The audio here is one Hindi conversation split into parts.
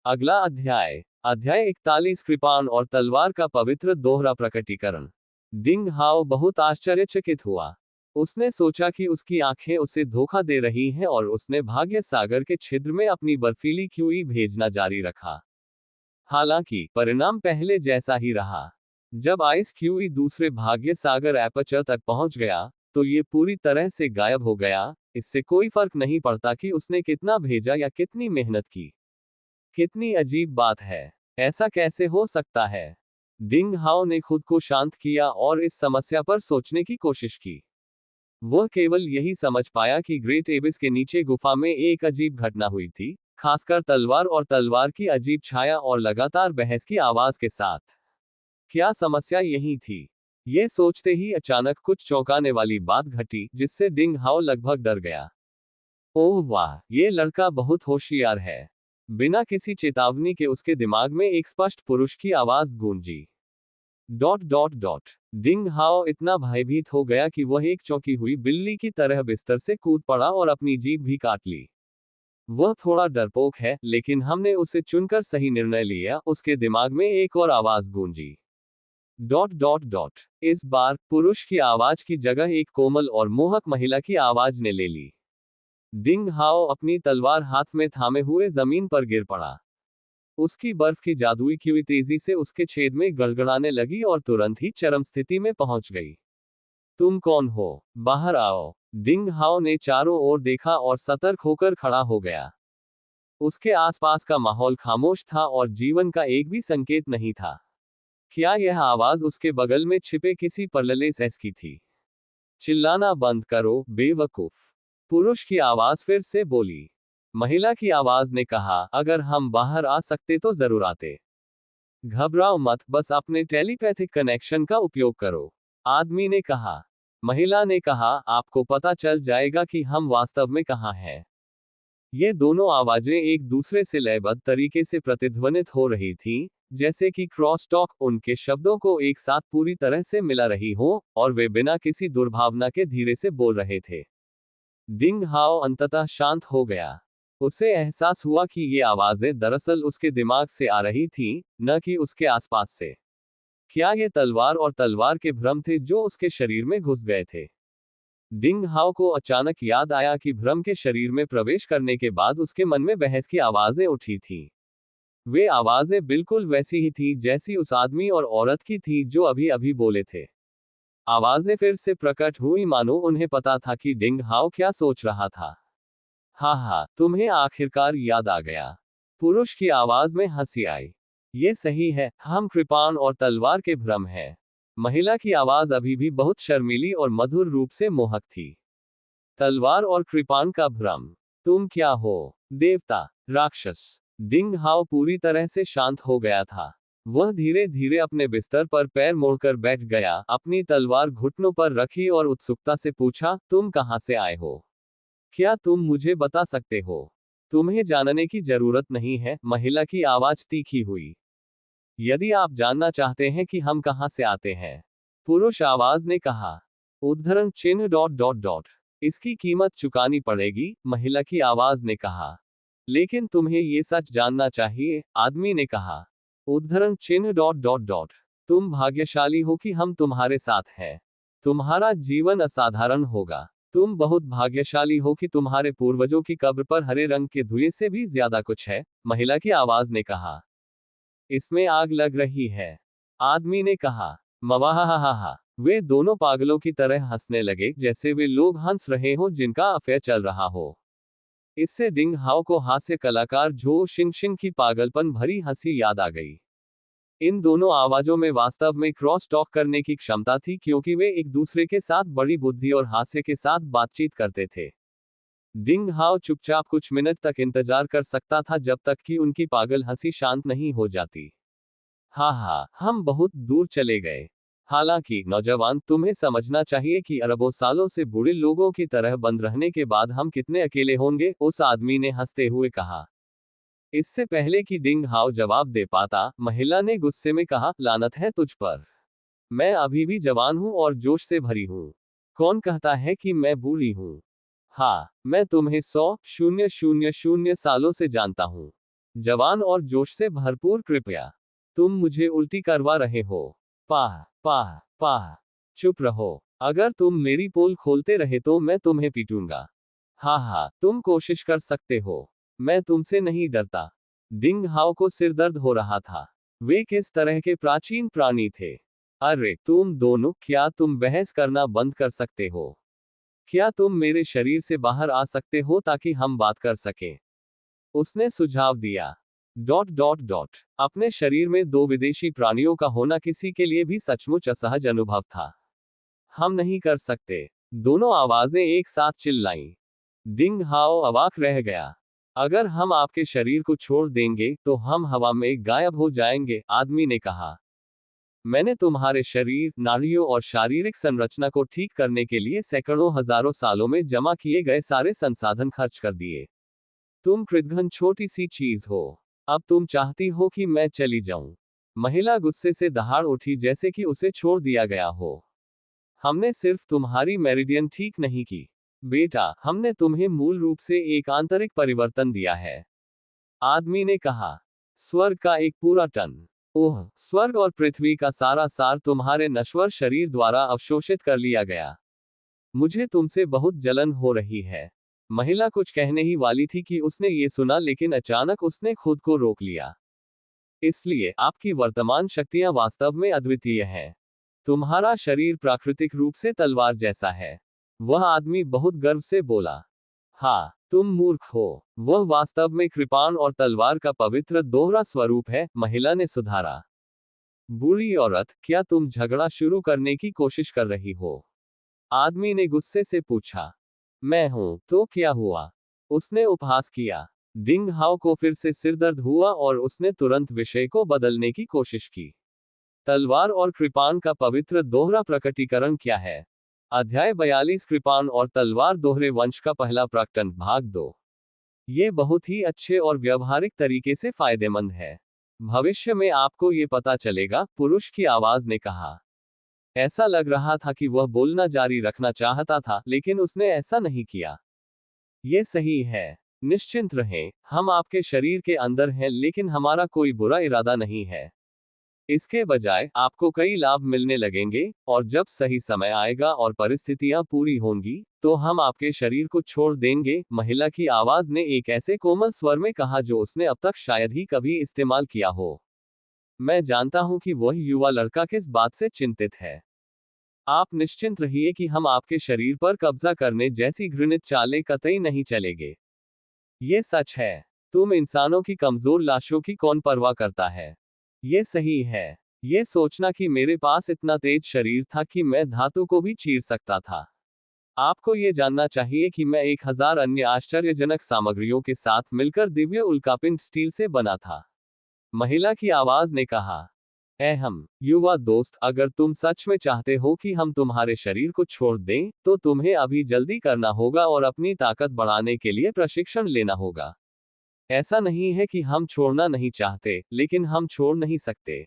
अगला अध्याय अध्याय 41 कृपाण और तलवार का पवित्र दोहरा प्रकटीकरण। डिंग हाओ बहुत आश्चर्यचकित हुआ। उसने सोचा कि उसकी आंखें उसे धोखा दे रही हैं और उसने भाग्य सागर के छिद्र में अपनी बर्फीली क्यूई भेजना जारी रखा। हालांकि परिणाम पहले जैसा ही रहा। जब आइस क्यूई दूसरे भाग्य सागर एपर्चर तक पहुंच गया तो ये पूरी तरह से गायब हो गया। इससे कोई फर्क नहीं पड़ता कि उसने कितना भेजा या कितनी मेहनत की। कितनी अजीब बात है। ऐसा कैसे हो सकता है? डिंग हाओ ने खुद को शांत किया और इस समस्या पर सोचने की कोशिश की। वह केवल यही समझ पाया कि ग्रेट एबिस के नीचे गुफा में एक अजीब घटना हुई थी, खासकर तलवार और तलवार की अजीब छाया और लगातार बहस की आवाज के साथ। क्या समस्या यही थी? ये सोचते ही अचानक कुछ चौंकाने वाली बात घटी जिससे डिंग हाओ लगभग डर गया। ओह वाह, ये लड़का बहुत होशियार है। बिना किसी चेतावनी के उसके दिमाग में एक स्पष्ट पुरुष की आवाज गूंजी। Dot dot dot. Ding Hao इतना भयभीत हो गया कि वह एक चौंकी हुई बिल्ली की तरह बिस्तर से कूद पड़ा और अपनी जीभ भी काट ली। वह थोड़ा डरपोक है, लेकिन हमने उसे चुनकर सही निर्णय लिया। उसके दिमाग में एक और आवाज गूंजी। Dot dot dot. इस बार पुरुष की आवाज की जगह एक कोमल और मोहक महिला की आवाज ने ले ली। डिंग हाओ अपनी तलवार हाथ में थामे हुए जमीन पर गिर पड़ा। उसकी बर्फ की जादुई क्यूई तेजी से उसके छेद में गड़गड़ाने लगी और तुरंत ही चरम स्थिति में पहुंच गई। तुम कौन हो? बाहर आओ। डिंग हाओ ने चारों ओर देखा और सतर्क होकर खड़ा हो गया। उसके आसपास का माहौल खामोश था और जीवन का एक भी संकेत नहीं था। क्या यह आवाज उसके बगल में छिपे किसी परलले सैस की थी? चिल्लाना बंद करो, बेवकूफ। पुरुष की आवाज फिर से बोली। महिला की आवाज ने कहा, अगर हम बाहर आ सकते तो जरूर आते। घबराओ मत, बस अपने टेलीपैथिक कनेक्शन का उपयोग करो। आदमी ने कहा। महिला ने कहा, आपको पता चल जाएगा कि हम वास्तव में कहाँ हैं। ये दोनों आवाजें एक दूसरे से लयबद्ध तरीके से प्रतिध्वनित हो रही थीं, जैसे कि क्रॉस टॉक उनके शब्दों को एक साथ पूरी तरह से मिला रही हो, और वे बिना किसी दुर्भावना के धीरे से बोल रहे थे। डिंग हाओ अंततः शांत हो गया। उसे एहसास हुआ कि ये आवाजें दरअसल उसके दिमाग से आ रही थीं, न कि उसके आसपास से। क्या ये तलवार और तलवार के भ्रम थे जो उसके शरीर में घुस गए थे? डिंग हाओ को अचानक याद आया कि भ्रम के शरीर में प्रवेश करने के बाद उसके मन में बहस की आवाजें उठी थीं। वे आवाजें बिल्कुल वैसी ही थी जैसी उस आदमी और औरत की थी जो अभी अभी बोले थे। आवाजें फिर से प्रकट हुई, मानो उन्हें पता था कि डिंग हाओ क्या सोच रहा था। हाँ, तुम्हें आखिरकार याद आ गया। पुरुष की आवाज में हंसी आई। ये सही है, हम कृपाण और तलवार के भ्रम हैं। महिला की आवाज अभी भी बहुत शर्मीली और मधुर रूप से मोहक थी। तलवार और कृपाण का भ्रम। तुम क्या हो? देवता? राक्षस? डिंग हाओ पूरी तरह से शांत हो गया था। वह धीरे धीरे अपने बिस्तर पर पैर मोड़कर बैठ गया, अपनी तलवार घुटनों पर रखी और उत्सुकता से पूछा, तुम कहां से आए हो? क्या तुम मुझे बता सकते हो? तुम्हें जानने की जरूरत नहीं है, महिला की आवाज तीखी हुई। यदि आप जानना चाहते हैं कि हम कहां से आते हैं, पुरुष आवाज ने कहा। उद्धरण चिन्ह डॉट डॉट डॉट। इसकी कीमत चुकानी पड़ेगी, महिला की आवाज ने कहा। लेकिन तुम्हें ये सच जानना चाहिए, आदमी ने कहा। उद्धरण चिन्ह डॉट डॉट डॉट। तुम भाग्यशाली हो कि हम तुम्हारे साथ हैं। तुम्हारा जीवन असाधारण होगा। तुम बहुत भाग्यशाली हो कि तुम्हारे पूर्वजों की कब्र पर हरे रंग के धुएं से भी ज्यादा कुछ है, महिला की आवाज ने कहा। इसमें आग लग रही है, आदमी ने कहा। मवाहाहाहा। वे दोनों पागलों की तरह हंसने लगे, जैसे वे लोग हंस रहे हो जिनका अफेयर चल रहा हो। इससे डिंग हाओ को हास्य कलाकार झो शिंगशिंग की पागलपन भरी हंसी याद आ गई। इन दोनों आवाजों में वास्तव में क्रॉस टॉक करने की क्षमता थी, क्योंकि वे एक दूसरे के साथ बड़ी बुद्धि और हास्य के साथ बातचीत करते थे। डिंग हाओ चुपचाप कुछ मिनट तक इंतजार कर सकता था जब तक कि उनकी पागल हंसी शांत नहीं हो जाती। हाँ, हम बहुत दूर चले गए। हालांकि नौजवान, तुम्हें समझना चाहिए कि अरबों सालों से बूढ़े लोगों की तरह बंद रहने के बाद हम कितने अकेले होंगे, उस आदमी ने हंसते हुए कहा। इससे पहले कि डिंग हाओ जवाब दे पाता, महिला ने गुस्से में कहा, लानत है तुझ पर। मैं अभी भी जवान हूं और जोश से भरी हूं। कौन कहता है कि मैं बूढ़ी हूं? हाँ, मैं तुम्हें 100,000 सालों से जानता हूं। जवान और जोश से भरपूर, कृपया तुम मुझे उल्टी करवा रहे हो। पाह पाह पाह। चुप रहो। अगर तुम मेरी पोल खोलते रहे तो मैं तुम्हें पीटूंगा। हा, तुम कोशिश कर सकते हो, मैं तुमसे नहीं डरता। डिंग हाओ को सिरदर्द हो रहा था। वे किस तरह के प्राचीन प्राणी थे। अरे तुम दोनों, क्या तुम बहस करना बंद कर सकते हो? क्या तुम मेरे शरीर से बाहर आ सकते हो ताकि हम बात कर सकें? उसने सुझाव दिया। अपने शरीर में दो विदेशी प्राणियों का होना किसी के लिए भी सचमुच असहज अनुभव था। हम नहीं कर सकते, दोनों आवाजें एक साथ चिल्लाईं। डिंग हाओ अवाक रह गया। अगर हम आपके शरीर को छोड़ देंगे तो हम हवा में गायब हो जाएंगे, आदमी ने कहा। मैंने तुम्हारे शरीर, नाड़ियों और शारीरिक संरचना को ठीक करने के लिए सैकड़ों हजारों सालों में जमा किए गए सारे संसाधन खर्च कर दिए। तुम कृतघ्न छोटी सी चीज हो। अब तुम चाहती हो कि मैं चली जाऊं। महिला गुस्से से दहाड़ उठी, जैसे कि उसे छोड़ दिया गया हो। हमने सिर्फ तुम्हारी मेरिडियन ठीक नहीं की बेटा, हमने तुम्हें मूल रूप से एक आंतरिक परिवर्तन दिया है, आदमी ने कहा। स्वर्ग का एक पूरा टन। ओह, स्वर्ग और पृथ्वी का सारा सार तुम्हारे नश्वर शरीर द्वारा अवशोषित कर लिया गया। मुझे तुमसे बहुत जलन हो रही है। महिला कुछ कहने ही वाली थी कि उसने ये सुना, लेकिन अचानक उसने खुद को रोक लिया। इसलिए आपकी वर्तमान शक्तियां वास्तव में अद्वितीय हैं। तुम्हारा शरीर प्राकृतिक रूप से तलवार जैसा है। वह आदमी बहुत गर्व से बोला। हाँ, तुम मूर्ख हो। वह वास्तव में कृपाण और तलवार का पवित्र दोहरा स्वरूप है, महिला ने सुधारा। बुरी औरत, क्या तुम झगड़ा शुरू करने की कोशिश कर रही हो? आदमी ने गुस्से से पूछा। मैं हूं, तो क्या हुआ? उसने उपहास किया। डिंग हाओ को फिर से सिरदर्द हुआ और उसने तुरंत विषय को बदलने की कोशिश की। तलवार और कृपाण का पवित्र दोहरा प्रकटीकरण क्या है? अध्याय 42, कृपाण और तलवार दोहरे वंश का पहला प्रकटन, भाग 2। ये बहुत ही अच्छे और व्यवहारिक तरीके से फायदेमंद है। भविष्य में आपको ये पता चलेगा, पुरुष की आवाज ने कहा। ऐसा लग रहा था कि वह बोलना जारी रखना चाहता था, लेकिन उसने ऐसा नहीं किया। ये सही है। निश्चिंत रहें, हम आपके शरीर के अंदर हैं, लेकिन हमारा कोई बुरा इरादा नहीं है। इसके बजाय आपको कई लाभ मिलने लगेंगे, और जब सही समय आएगा और परिस्थितियां पूरी होंगी, तो हम आपके शरीर को छोड़ देंगे, महिला की आवाज ने एक ऐसे कोमल स्वर में कहा जो उसने अब तक शायद ही कभी इस्तेमाल किया हो। मैं जानता हूं कि वह युवा लड़का किस बात से चिंतित है। आप निश्चिंत रहिए कि हम आपके शरीर पर कब्जा करने जैसी घृणित चालें कतई नहीं चलेंगे। ये सच है। तुम इंसानों की कमजोर लाशों की कौन परवाह करता है? ये सही है। ये सोचना कि मेरे पास इतना तेज शरीर था कि मैं धातु को भी चीर सकता था। आपको ये जानना चाहिए कि मैं 1000 अन्य आश्चर्यजनक सामग्रियों के साथ मिलकर दिव्य उल्कापिंड स्टील से बना था। महिला की आवाज ने कहा। हम युवा दोस्त, अगर तुम सच में चाहते हो कि हम तुम्हारे शरीर को छोड़ दें, तो तुम्हें अभी जल्दी करना होगा और अपनी ताकत बढ़ाने के लिए प्रशिक्षण लेना होगा। ऐसा नहीं है कि हम छोड़ना नहीं चाहते, लेकिन हम छोड़ नहीं सकते।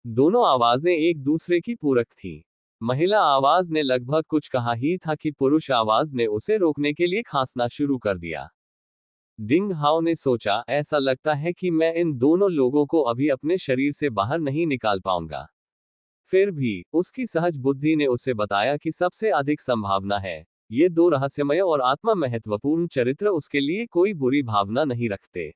दोनों आवाजें एक दूसरे की पूरक थी। महिला आवाज ने लगभग कुछ कहा ही था कि पुरुष आवाज ने उसे रोकने के लिए खांसना शुरू कर दिया। डिंग हाओ ने सोचा, ऐसा लगता है कि मैं इन दोनों लोगों को अभी अपने शरीर से बाहर नहीं निकाल पाऊंगा। फिर भी, उसकी सहज बुद्धि ने उसे बताया कि सबसे अधिक संभावना है। ये दो रहस्यमय और आत्मा महत्वपूर्ण चरित्र उसके लिए कोई बुरी भावना नहीं रखते।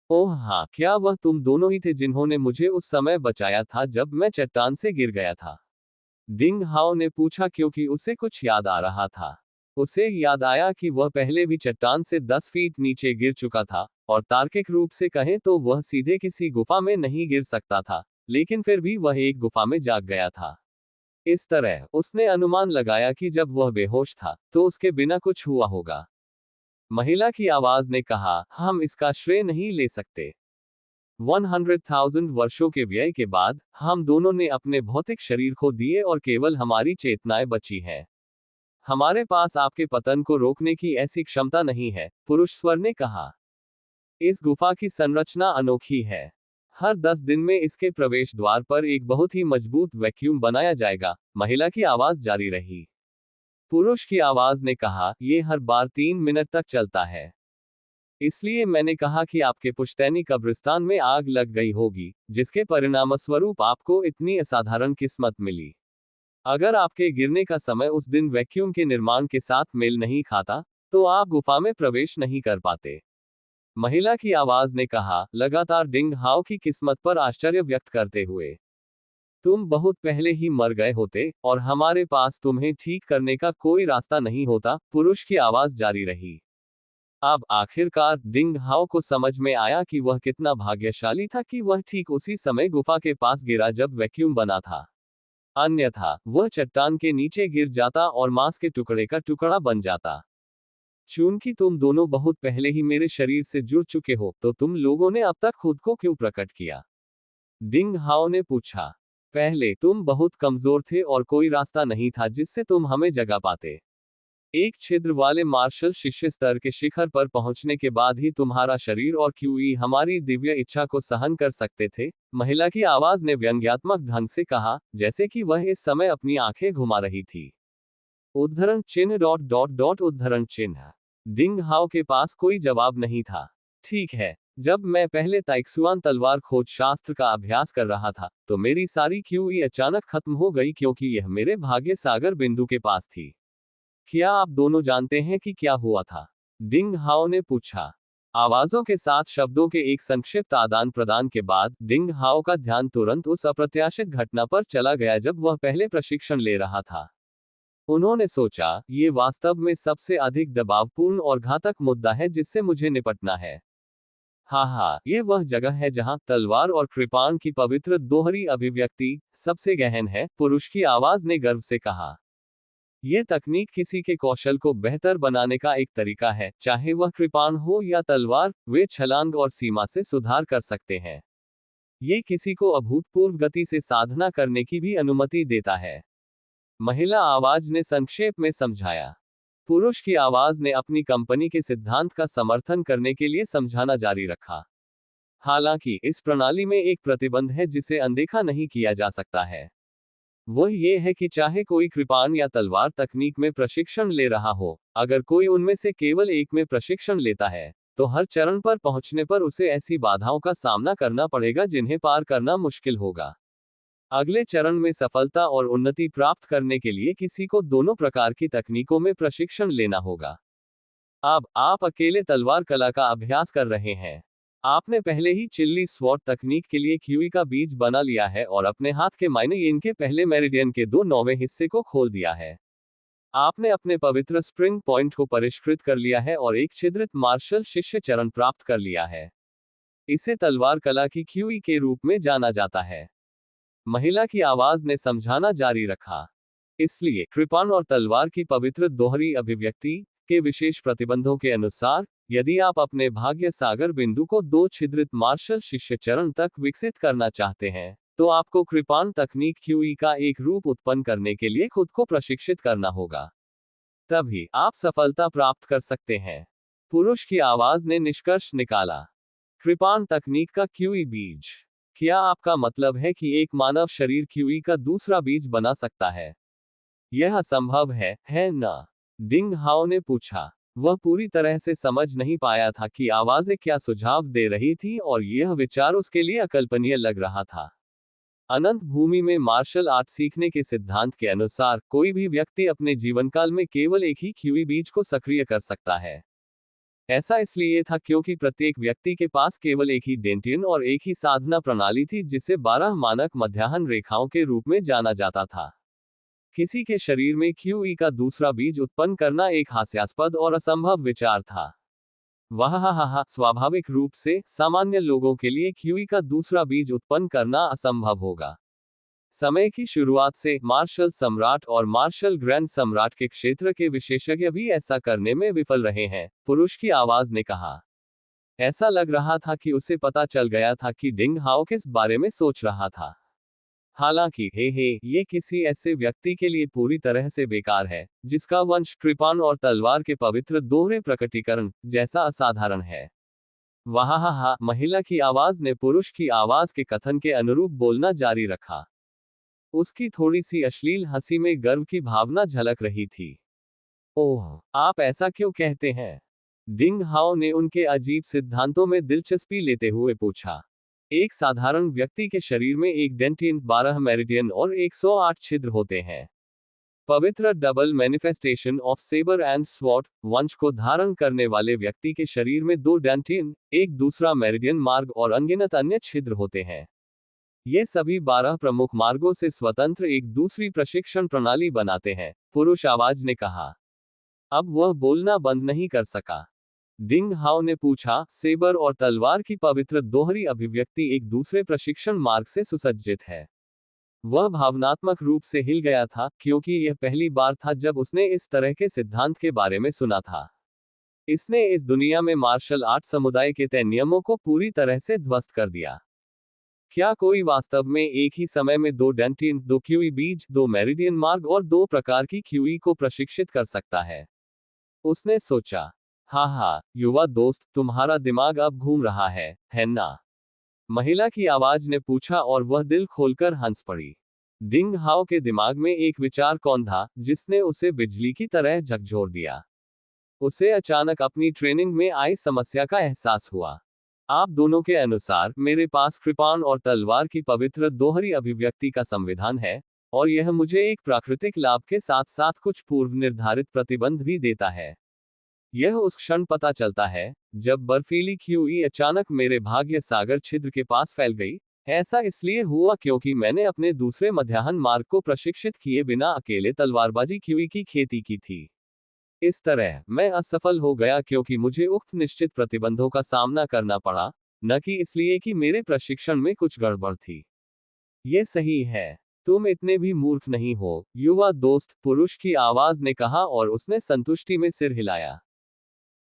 ओह हाँ, क्या वह तुम दोनों ही थे जिन्होंने मुझे उस समय बचाया था जब मैं चट्टान से गिर गया था? डिंग हाओ ने पूछा, क्योंकि उसे कुछ याद आ रहा था। उसे याद आया कि वह पहले भी चट्टान से 10 फीट नीचे गिर चुका था, और तार्किक रूप से कहें तो वह सीधे किसी गुफा में नहीं गिर सकता था, लेकिन फिर भी वह एक गुफा में जाग गया था। इस तरह, उसने अनुमान लगाया कि जब वह बेहोश था, तो उसके बिना कुछ हुआ होगा। महिला की आवाज ने कहा, हम इसका श्रेय नहीं ले सकते। 100,000 वर्षों के व्यय के बाद, हम दोनों ने अपने भौतिक शरीर खो दिए और केवल हमारी चेतनाएं बची हैं। हमारे पास आपके पतन को रोकने की ऐसी क्षमता नहीं है, पुरुष स्वर ने कहा। इस गुफा की संरचना अनोखी है। हर 10 दिन में इसके प्रवेश द्वार पर एक बहुत ही मजबूत वैक्यूम बनाया जाएगा, महिला की आवाज जारी रही। पुरुष की आवाज ने कहा, यह हर बार 3 मिनट तक चलता है। इसलिए मैंने कहा कि आपके पुश्तैनी कब्रिस्तान में आग लग गई होगी, जिसके परिणामस्वरूप आपको इतनी असाधारण किस्मत मिली। अगर आपके गिरने का समय उस दिन वैक्यूम के निर्माण के साथ मेल नहीं खाता, तो आप गुफा में प्रवेश नहीं कर पाते। महिला की आवाज ने कहा, लगातार डिंग हाओ की किस्मत पर आश्चर्य व्यक्त करते हुए। तुम बहुत पहले ही मर गए होते, और हमारे पास तुम्हें ठीक करने का कोई रास्ता नहीं होता, पुरुष की आवाज जारी रही। अब आखिरकार डिंग हाओ को समझ में आया कि वह कितना भाग्यशाली था कि वह ठीक उसी समय गुफा के पास गिरा जब वैक्यूम बना था। अन्यथा वह चट्टान के नीचे गिर जाता और मांस के टुकड़े का टुकड़ा बन जाता। चूंकि तुम दोनों बहुत पहले ही मेरे शरीर से जुड़ चुके हो, तो तुम लोगों ने अब तक खुद को क्यों प्रकट किया? डिंग हाओ ने पूछा। पहले तुम बहुत कमजोर थे और कोई रास्ता नहीं था जिससे तुम हमें जगा पाते। एक छिद्र वाले मार्शल शिष्य स्तर के शिखर पर पहुंचने के बाद ही तुम्हारा शरीर और क्यूई हमारी दिव्य इच्छा को सहन कर सकते थे। महिला की आवाज ने व्यंग्यात्मक ढंग से कहा, जैसे कि वह इस समय अपनी आंखें घुमा रही थी। उद्धरण चिन्ह डॉट डॉट डॉट उद्धरण चिन्ह। डिंग हाओ के पास कोई जवाब नहीं था। ठीक है, जब मैं पहले ताइक्सुआन तलवार खोज शास्त्र का अभ्यास कर रहा था, तो मेरी सारी क्यूई अचानक खत्म हो गई क्योंकि यह मेरे भाग्य सागर बिंदु के पास थी। क्या आप दोनों जानते हैं कि क्या हुआ था? डिंग हाओ ने पूछा। आवाजों के साथ शब्दों के एक संक्षिप्त आदान प्रदान के बाद डिंग हाओ का ध्यान तुरंत उस अप्रत्याशित घटना पर चला गया जब वह पहले प्रशिक्षण ले रहा था। उन्होंने सोचा, ये वास्तव में सबसे अधिक दबावपूर्ण और घातक मुद्दा है जिससे मुझे निपटना है। हाँ, ये वह जगह है जहां तलवार और कृपाण की पवित्र दोहरी अभिव्यक्ति सबसे गहन है, पुरुष की आवाज ने गर्व से कहा। यह तकनीक किसी के कौशल को बेहतर बनाने का एक तरीका है, चाहे वह कृपाण हो या तलवार, वे छलांग और सीमा से सुधार कर सकते हैं। ये किसी को अभूतपूर्व गति से साधना करने की भी अनुमति देता है। महिला आवाज ने संक्षेप में समझाया। पुरुष की आवाज ने अपनी कंपनी के सिद्धांत का समर्थन करने के लिए समझाना जारी रखा। हालांकि इस प्रणाली में एक प्रतिबंध है जिसे अनदेखा नहीं किया जा सकता है। वह ये है कि चाहे कोई कृपाण या तलवार तकनीक में प्रशिक्षण ले रहा हो, अगर कोई उनमें से केवल एक में प्रशिक्षण लेता है, तो हर चरण पर पहुंचने पर उसे ऐसी बाधाओं का सामना करना पड़ेगा जिन्हें पार करना मुश्किल होगा। अगले चरण में सफलता और उन्नति प्राप्त करने के लिए किसी को दोनों प्रकार की तकनीकों में प्रशिक्षण लेना होगा। अब आप अकेले तलवार कला का अभ्यास कर रहे हैं। आपने पहले ही चिल्ली स्वॉट तकनीक के लिए क्यूई का बीज बना लिया है और अपने हाथ के मायने यिन के पहले मेरिडियन के 2/9 हिस्से को खोल दिया है। आपने अपने पवित्र स्प्रिंग पॉइंट को परिष्कृत कर लिया है और एक छिद्रित मार्शल शिष्य चरण प्राप्त कर लिया है। इसे तलवार कला की क्यूई के रूप में जाना जाता है। महिला की आवाज ने समझाना जारी रखा। इसलिए कृपाण और तलवार की पवित्र दोहरी अभिव्यक्ति के विशेष प्रतिबंधों के अनुसार, यदि आप अपने भाग्य सागर बिंदु को 2 छिद्रित मार्शल शिष्य चरण तक विकसित करना चाहते हैं, तो आपको कृपाण तकनीक क्यूई का एक रूप उत्पन्न करने के लिए खुद को प्रशिक्षित करना होगा। तभी आप सफलता प्राप्त कर सकते हैं। पुरुष की आवाज ने निष्कर्ष निकाला। कृपाण तकनीक का क्यूई बीज। क्या आपका मतलब है कि एक मानव शरीर क्यूई का दूसरा बीज बना सकता है? यह असंभव है ना? डिंग हाओ ने पूछा। वह पूरी तरह से समझ नहीं पाया था कि आवाजें क्या सुझाव दे रही थी और यह विचार उसके लिए अकल्पनीय लग रहा था। अनंत भूमि में मार्शल आर्ट सीखने के सिद्धांत के अनुसार, कोई भी व्यक्ति अपने जीवनकाल में केवल एक ही क्यूई बीज को सक्रिय कर सकता है। ऐसा इसलिए था क्योंकि प्रत्येक व्यक्ति के पास केवल एक ही डेंटियन और एक ही साधना प्रणाली थी जिसे 12 मानक मध्याह्न रेखाओं के रूप में जाना जाता था। किसी के शरीर में क्यूई का दूसरा बीज उत्पन्न करना एक हास्यास्पद और असंभव विचार था। स्वाभाविक रूप से सामान्य लोगों के लिए क्यूई का दूसरा बीज उत्पन्न करना असंभव होगा। समय की शुरुआत से मार्शल सम्राट और मार्शल ग्रैंड सम्राट के क्षेत्र के विशेषज्ञ भी ऐसा करने में विफल रहे हैं, पुरुष की आवाज ने कहा। ऐसा लग रहा था कि उसे पता चल गया था कि डिंग हाओ किस बारे में सोच रहा था। हालांकि ये किसी ऐसे व्यक्ति के लिए पूरी तरह से बेकार है, जिसका वंश कृपाण और तलवार के पवित्र दोहरे प्रकटीकरण जैसा असाधारण है। महिला की आवाज ने पुरुष की आवाज के कथन के अनुरूप बोलना जारी रखा। उसकी थोड़ी सी अश्लील हंसी में गर्व की भावना झलक रही थी। ओह, आप ऐसा क्यों कहते हैं? डिंग हाओ ने उनके अजीब सिद्धांतों में दिलचस्पी लेते हुए पूछा। एक साधारण व्यक्ति के शरीर में एक डेंटिन, 12 मेरिडियन और 108 छिद्र होते हैं। पवित्र double manifestation of sabre and sword वंश को धारण करने वाले व्यक्ति के शरीर में 2 डेंटिन, एक दूसरा मेरिडियन मार्ग और अनगिनत अन्य छिद्र होते हैं। ये सभी 12 प्रमुख मार्गों से स्वतंत्र एक दूसरी प्रशिक्षण प्रणाली बनाते हैं, पुरुष आवाज ने कहा। अब वह बोलना बंद नहीं कर सका। डिंग हाओ ने पूछा, सेबर और तलवार की पवित्र दोहरी अभिव्यक्ति एक दूसरे प्रशिक्षण मार्ग से सुसज्जित है। वह भावनात्मक रूप से हिल गया था, क्योंकि यह पहली बार था जब उसने इस तरह के सिद्धांत के बारे में सुना था। इसने इस दुनिया में मार्शल आर्ट समुदाय के तय नियमों को पूरी तरह से ध्वस्त कर दिया। क्या कोई वास्तव में एक ही समय में 2 डेंटिन, 2 क्यूई बीज, 2 मेरिडियन मार्ग और 2 प्रकार की क्यूई को प्रशिक्षित कर सकता है? उसने सोचा। हाँ, युवा दोस्त, तुम्हारा दिमाग अब घूम रहा है ना? महिला की आवाज ने पूछा और वह दिल खोलकर हंस पड़ी। डिंग हाओ के दिमाग में एक विचार कौन था, जिसने उसे बिजली की तरह झकझोर दिया। उसे अचानक अपनी ट्रेनिंग में आई समस्या का एहसास हुआ। आप दोनों के अनुसार, मेरे पास कृपाण और तलवार की पवित्र दोहरी अभिव्यक्ति का संविधान है, और यह मुझे एक प्राकृतिक लाभ के साथ साथ कुछ पूर्व निर्धारित प्रतिबंध भी देता है। यह उस क्षण पता चलता है, जब बर्फीली क्यूई अचानक मेरे भाग्य सागर छिद्र के पास फैल गई। ऐसा इसलिए हुआ क्योंकि मैंने अपने दूसरे मध्याह्न मार्ग को प्रशिक्षित किए बिना अकेले तलवारबाजी क्यूई की खेती की थी। इस तरह, मैं असफल हो गया क्योंकि मुझे उक्त निश्चित प्रतिबंधों का सामना करना पड़ा, न कि इसलिए कि मेरे प्रशिक्षण में कुछ गड़बड़ थी। ये सही है। तुम इतने भी मूर्ख नहीं हो, युवा दोस्त, पुरुष की आवाज ने कहा और उसने संतुष्टि में सिर हिलाया।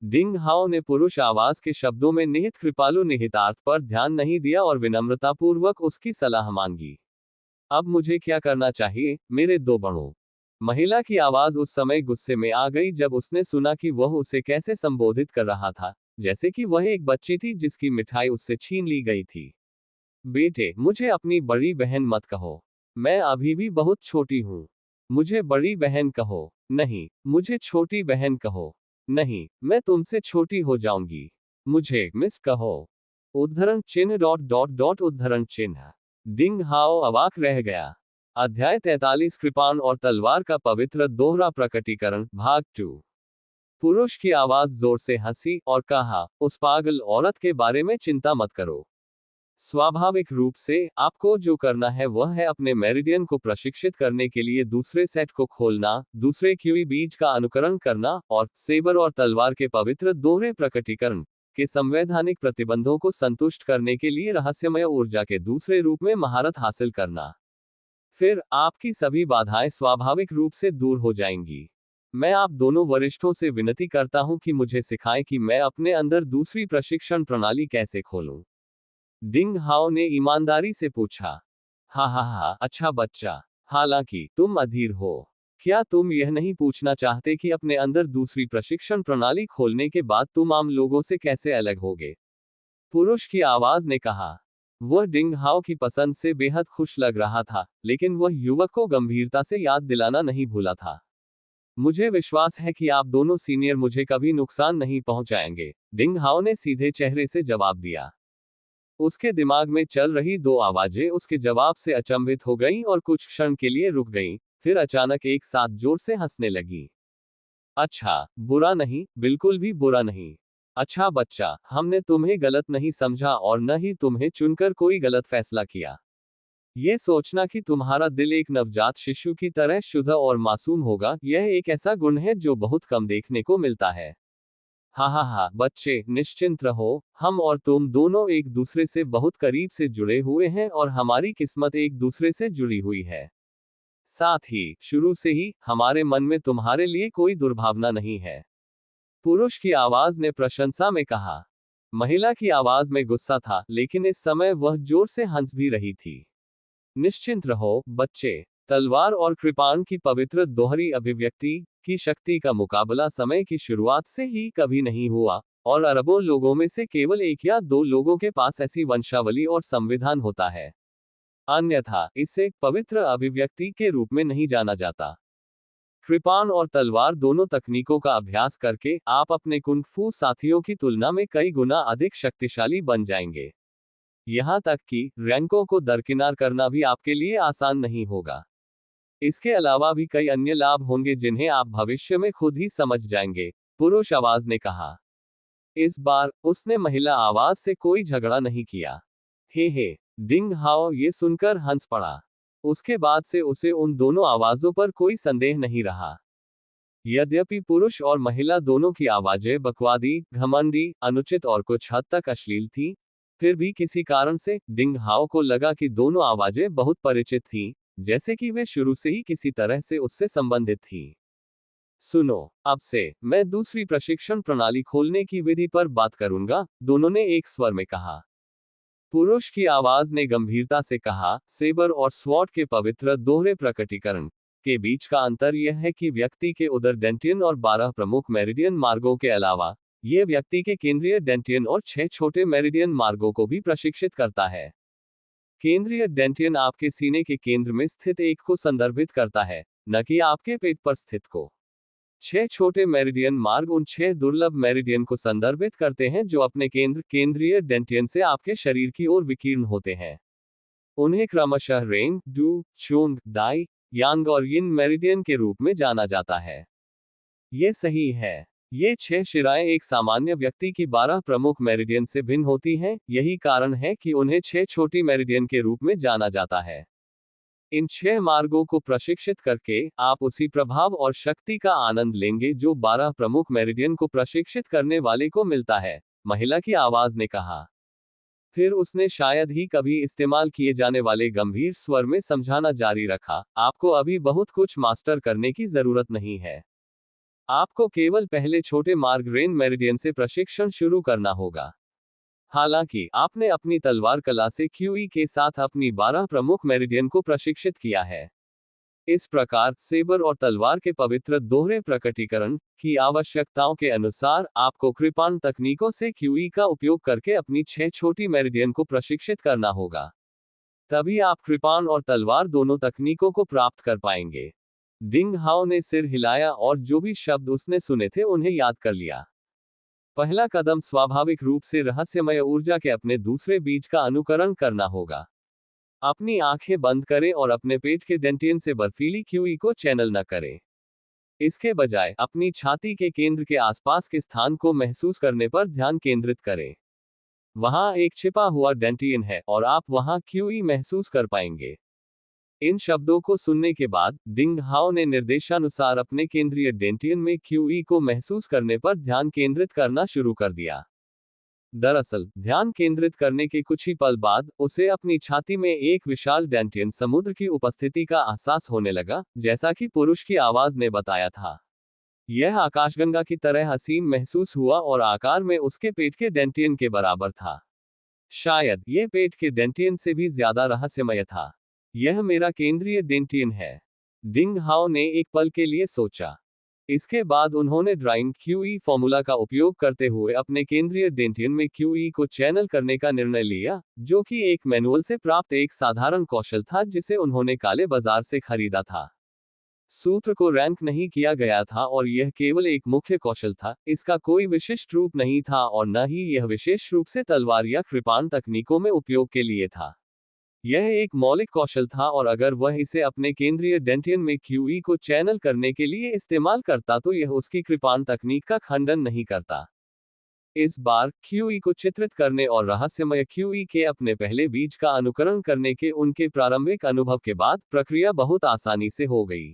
डिंग हाओ ने पुरुष आवाज के शब्दों में निहित कृपालु निहितार्थ पर ध्यान नहीं दिया और विनम्रतापूर्वक उसकी सलाह मांगी। अब मुझे क्या करना चाहिए, मेरे 2 बड़ों? महिला की आवाज उस समय गुस्से में आ गई जब उसने सुना कि वह उसे कैसे संबोधित कर रहा था, जैसे कि वह एक बच्ची थी जिसकी मिठाई उससे छीन ली गई थी। बेटे, मुझे अपनी बड़ी बहन मत कहो। मैं अभी भी बहुत छोटी हूँ। मुझे बड़ी बहन कहो। नहीं, मुझे छोटी बहन कहो। नहीं, मैं तुमसे छोटी हो जाऊंगी। मुझे मिस कहो। उद्धरण चिन्ह उद्धरण चिन्ह। डिंग हाओ अवाक रह गया। अध्याय 43 कृपाण और तलवार का पवित्र दोहरा प्रकटीकरण, भाग 2। पुरुष की आवाज जोर से हंसी और कहा, उस पागल औरत के बारे में चिंता मत करो। स्वाभाविक रूप से, आपको जो करना है वह है अपने मेरिडियन को प्रशिक्षित करने के लिए दूसरे सेट को खोलना, दूसरे क्यूई बीज का अनुकरण करना, और सेबर और तलवार के पवित्र दोहरे प्रकटीकरण के संवैधानिक प्रतिबंधों को संतुष्ट करने के लिए रहस्यमय ऊर्जा के दूसरे रूप में महारत हासिल करना। फिर, आपकी सभी बाधाएं स्वाभाविक रूप से दूर हो जाएंगी। मैं आप दोनों वरिष्ठों से विनती करता हूं कि मुझे सिखाएं कि मैं अपने अंदर दूसरी प्रशिक्षण प्रणाली कैसे खोलूं। डिंग हाओ ने ईमानदारी से पूछा। हा, अच्छा बच्चा। हालांकि तुम अधीर हो। क्या तुम यह नहीं पूछना चाहते कि अपने अंदर दूसरी प्रशिक्षण प्रणाली खोलने के बाद तुम आम लोगों से कैसे अलग होगे? पुरुष की आवाज ने कहा। वह डिंग हाओ की पसंद से बेहद खुश लग रहा था, लेकिन वह युवक को गंभीरता से याद दिलाना नहीं भूला था। मुझे विश्वास है कि आप दोनों सीनियर मुझे कभी नुकसान नहीं पहुंचाएंगे, डिंग हाओ ने सीधे चेहरे से जवाब दिया। उसके दिमाग में चल रही 2 आवाजें उसके जवाब से अचंभित हो गईं और कुछ क्षण के लिए रुक गईं, फिर अचानक एक साथ जोर से हंसने लगी। अच्छा, बुरा नहीं, बिल्कुल भी बुरा नहीं। अच्छा बच्चा, हमने तुम्हें गलत नहीं समझा और न ही तुम्हें चुनकर कोई गलत फैसला किया। यह सोचना कि तुम्हारा दिल एक नवजात शिशु की तरह शुद्ध और मासूम होगा, यह एक ऐसा गुण है जो बहुत कम देखने को मिलता है। हा, बच्चे, निश्चिंत रहो, हम और तुम दोनों एक दूसरे से बहुत करीब से जुड़े हुए हैं और हमारी किस्मत एक दूसरे से जुड़ी हुई है। साथ ही, शुरू से ही, हमारे मन में तुम्हारे लिए कोई दुर्भावना नहीं है। पुरुष की आवाज ने प्रशंसा में कहा। महिला की आवाज में गुस्सा था, लेकिन इस समय वह जोर से हंस भी रही थी। निश्चिंत रहो, बच्चे। तलवार और कृपाण की पवित्र दोहरी अभिव्यक्ति की शक्ति का मुकाबला समय की शुरुआत से ही कभी नहीं हुआ, और अरबों लोगों में से केवल 1 या 2 लोगों के पास ऐसी वंशावली और संविधान होता है। अन्यथा, इसे पवित्र अभिव्यक्ति के रूप में नहीं जाना जाता। कृपाण और तलवार दोनों तकनीकों का अभ्यास करके आप अपने कुंग फू साथियों की तुलना में कई गुना अधिक शक्तिशाली बन जाएंगे। यहाँ तक कि रैंकों को दरकिनार करना भी आपके लिए आसान नहीं होगा। इसके अलावा भी कई अन्य लाभ होंगे जिन्हें आप भविष्य में खुद ही समझ जाएंगे, पुरुष आवाज ने कहा। इस बार उसने महिला आवाज से कोई झगड़ा नहीं किया। हे, डिंग हाओ ये सुनकर हंस पड़ा। उसके बाद से उसे उन दोनों आवाजों पर कोई संदेह नहीं रहा। यद्यपि पुरुष और महिला दोनों की आवाजें बकवादी, घमंडी, अनुचित और कुछ हद तक अश्लील थीं, फिर भी किसी कारण से डिंग हाओ को लगा कि दोनों आवाजें बहुत परिचित थीं, जैसे कि वे शुरू से ही किसी तरह से उससे संबंधित थीं। सुनो, अब से मैं दूसरी प्रशिक्षण प्रणाली खोलने की विधि पर बात करूंगा, दोनों ने एक स्वर में कहा। पुरुष की आवाज ने गंभीरता से कहा, सेबर और स्वॉर्ड के पवित्र दोहरे प्रकटीकरण के बीच का अंतर यह है कि व्यक्ति के उदर डेंटियन और 12 प्रमुख मेरिडियन मार्गों के अलावा यह व्यक्ति के केंद्रीय डेंटियन और 6 छोटे मेरिडियन मार्गों को भी प्रशिक्षित करता है। केंद्रीय डेंटियन आपके सीने के केंद्र में स्थित एक को संदर्भित करता है, न कि आपके पेट पर स्थित को। 6 छोटे मेरिडियन मार्ग उन 6 दुर्लभ मेरिडियन को संदर्भित करते हैं जो अपने केंद्रीय डेंटियन से आपके शरीर की ओर विकीर्ण होते हैं। उन्हें क्रमशः रेंग, डू, चोंग, दाई, यांग और यिन मेरिडियन के रूप में जाना जाता है। ये सही है। ये 6 शिराएं एक सामान्य व्यक्ति की 12 प्रमुख मेरिडियन से भिन्न होती हैं, यही कारण है कि उन्हें 6 छोटी मेरिडियन के रूप में जाना जाता है। इन 6 मार्गों को प्रशिक्षित करके आप उसी प्रभाव और शक्ति का आनंद लेंगे जो 12 प्रमुख मेरिडियन को प्रशिक्षित करने वाले को मिलता है, महिला की आवाज ने कहा। फिर उसने शायद ही कभी इस्तेमाल किए जाने वाले गंभीर स्वर में समझाना जारी रखा, आपको अभी बहुत कुछ मास्टर करने की जरूरत नहीं है। आपको केवल पहले छोटे मार्ग रेन मेरिडियन से प्रशिक्षण शुरू करना होगा। हालांकि आपने अपनी तलवार कला से क्यूई के साथ अपनी 12 प्रमुख मेरिडियन को प्रशिक्षित किया है। इस प्रकार सेबर और तलवार के पवित्र दोहरे प्रकटीकरण की आवश्यकताओं के अनुसार आपको कृपाण तकनीकों से क्यूई का उपयोग करके अपनी 6 छोटी मेरिडियन को प्रशिक्षित करना होगा। तभी आप कृपाण और तलवार दोनों तकनीकों को प्राप्त कर पाएंगे। डिंग हाओ ने सिर हिलाया और जो भी शब्द उसने सुने थे उन्हें याद कर लिया। पहला कदम स्वाभाविक रूप से रहस्यमय ऊर्जा के अपने दूसरे बीज का अनुकरण करना होगा। अपनी आंखें बंद करें और अपने पेट के डेंटियन से बर्फीली क्यूई को चैनल न करें। इसके बजाय अपनी छाती के केंद्र के आसपास के स्थान को महसूस करने पर ध्यान केंद्रित करें। वहां एक छिपा हुआ डेंटियन है और आप वहां क्यूई महसूस कर पाएंगे। इन शब्दों को सुनने के बाद डिंग हाओ ने निर्देशानुसार अपने केंद्रीय डेंटियन में क्यूई को महसूस करने पर ध्यान केंद्रित करना शुरू कर दिया। दरअसल ध्यान केंद्रित करने के कुछ ही पल बाद उसे अपनी छाती में एक विशाल डेंटियन समुद्र की उपस्थिति का एहसास होने लगा, जैसा कि पुरुष की आवाज ने बताया था। यह आकाशगंगा की तरह हसीन महसूस हुआ और आकार में उसके पेट के डेंटियन के बराबर था। शायद यह पेट के डेंटियन से भी ज्यादा रहस्यमय था। यह मेरा केंद्रीय डेंटियन है, डिंग हाओ ने एक पल के लिए सोचा। इसके बाद उन्होंने ड्राइंग क्यूई फॉर्मूला का उपयोग करते हुए अपने केंद्रीय डेंटियन में क्यूई को चैनल करने का निर्णय लिया, जो कि एक मैनुअल से प्राप्त एक साधारण कौशल था जिसे उन्होंने काले बाजार से खरीदा था। सूत्र को रैंक नहीं किया गया था और यह केवल एक मुख्य कौशल था, इसका कोई विशिष्ट रूप नहीं था और न ही यह विशेष रूप से तलवार या कृपाण तकनीकों में उपयोग के लिए था। यह एक मौलिक कौशल था और अगर वह इसे अपने केंद्रीय डेंटियन में क्यूई को चैनल करने के लिए इस्तेमाल करता तो यह उसकी कृपाण तकनीक का खंडन नहीं करता। इस बार क्यूई को चित्रित करने और रहस्यमय क्यूई के अपने पहले बीज का अनुकरण करने के उनके प्रारंभिक अनुभव के बाद प्रक्रिया बहुत आसानी से हो गई।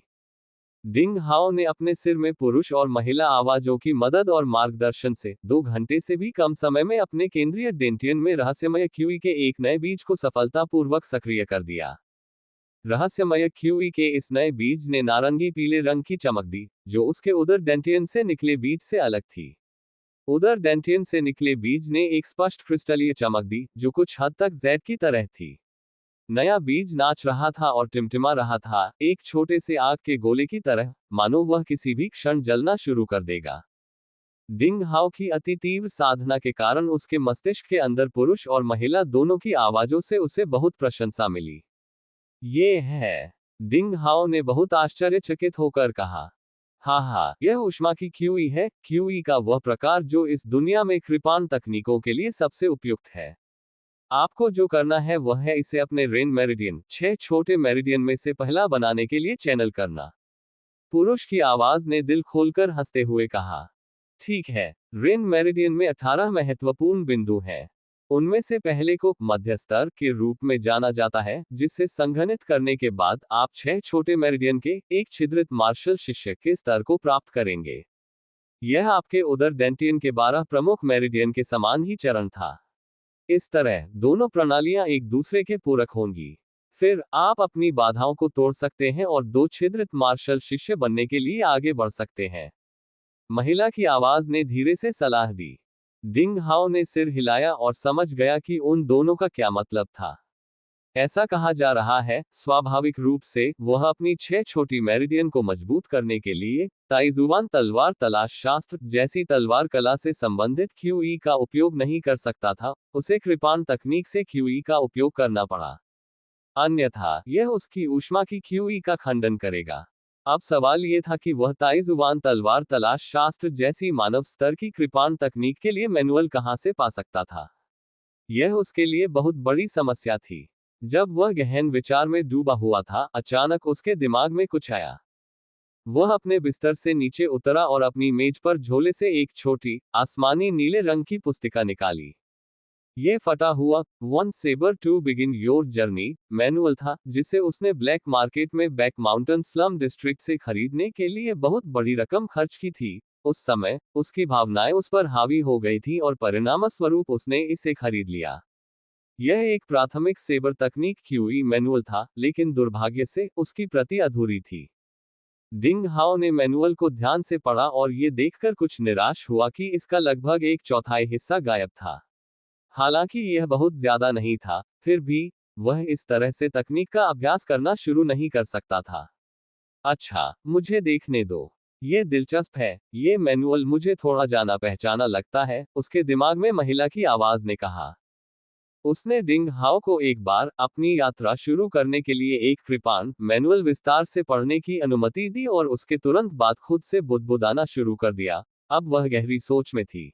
डिंग हाओ ने अपने सिर में पुरुष और महिला आवाजों की मदद और मार्गदर्शन से 2 घंटे से भी कम समय में अपने केंद्रीय डेंटियन में रहस्यमय क्यूई के एक नए बीज को सफलतापूर्वक सक्रिय कर दिया। रहस्यमय क्यूई के इस नए बीज ने नारंगी पीले रंग की चमक दी, जो उसके उदर डेंटियन से निकले बीज से अलग थी। उदर डेंटियन से निकले बीज ने एक स्पष्ट क्रिस्टलीय चमक दी, जो कुछ हद तक जैड की तरह थी। नया बीज नाच रहा था और टिमटिमा रहा था, एक छोटे से आग के गोले की तरह, मानो वह किसी भी क्षण जलना शुरू कर देगा। डिंग हाओ की अति तीव्र साधना के कारण उसके मस्तिष्क के अंदर पुरुष और महिला दोनों की आवाजों से उसे बहुत प्रशंसा मिली। ये है, डिंग हाओ ने बहुत आश्चर्यचकित होकर कहा। हाँ हाँ, यह ऊष्मा की QE है, QE का वह प्रकार जो इस दुनिया में कृपाण तकनीकों के लिए सबसे उपयुक्त है। आपको जो करना है वह है इसे अपने रेन मेरिडियन, 6 छोटे मेरिडियन में से पहला बनाने के लिए चैनल करना। पुरुष की आवाज ने दिल खोलकर हंसते हुए कहा। ठीक है, रेन मेरिडियन में 18 महत्वपूर्ण बिंदु हैं। उनमें से पहले को मध्य स्तर के रूप में जाना जाता है, जिससे संघनित करने के बाद आप 6 छोटे मेरिडियन के एक छिद्रित मार्शल शिष्य के स्तर को प्राप्त करेंगे। यह आपके उदर डेंटियन के 12 प्रमुख मेरिडियन के समान ही चरण था। इस तरह दोनों प्रणालियां एक दूसरे के पूरक होंगी। फिर आप अपनी बाधाओं को तोड़ सकते हैं और 2 छिद्रित मार्शल शिष्य बनने के लिए आगे बढ़ सकते हैं। महिला की आवाज ने धीरे से सलाह दी। डिंग हाओ ने सिर हिलाया और समझ गया कि उन दोनों का क्या मतलब था। ऐसा कहा जा रहा है, स्वाभाविक रूप से वह अपनी 6 छोटी मेरिडियन को मजबूत करने के लिए ताइजुआन तलवार तलाश शास्त्र जैसी तलवार कला से संबंधित QE का उपयोग नहीं कर सकता था, उसे कृपाण तकनीक से QE का उपयोग करना पड़ा। अन्यथा यह उसकी ऊष्मा की QE का खंडन करेगा। अब सवाल यह था कि वह ताइजुआन तलवार तलाश शास्त्र जैसी मानव स्तर की कृपाण तकनीक के लिए मैनुअल कहां से पा सकता था। यह उसके लिए बहुत बड़ी समस्या थी। जब वह गहन विचार में डूबा हुआ था, अचानक उसके दिमाग में कुछ आया। वह अपने बिस्तर से नीचे उतरा और अपनी मेज पर झोले से एक छोटी आसमानी नीले रंग की पुस्तिका निकाली। ये फटा हुआ one sabre to begin your journey manual था, जिसे उसने ब्लैक मार्केट में बैक माउंटेन स्लम डिस्ट्रिक्ट से खरीदने के लिए बहुत बड़ी रकम खर्च की थी। उस समय उसकी भावनाएं उस पर हावी हो गई थी और परिणामस्वरूप उसने इसे खरीद लिया। यह एक प्राथमिक सेबर तकनीक QE मैनुअल था, लेकिन दुर्भाग्य से उसकी प्रति अधूरी थी। डिंग हाओ ने मैनुअल को ध्यान से पढ़ा और ये देखकर कुछ निराश हुआ कि इसका लगभग 1/4 हिस्सा गायब था। हालांकि यह बहुत ज्यादा नहीं था, फिर भी वह इस तरह से तकनीक का अभ्यास करना शुरू नहीं कर सकता था। अच्छा, मुझे देखने दो। ये दिलचस्प है, ये मैनुअल मुझे थोड़ा जाना पहचाना लगता है, उसके दिमाग में महिला की आवाज ने कहा। उसने डिंग हाओ को एक बार अपनी यात्रा शुरू करने के लिए एक कृपाण मैनुअल विस्तार से पढ़ने की अनुमति दी और उसके तुरंत बाद खुद से बुदबुदाना शुरू कर दिया। अब वह गहरी सोच में थी।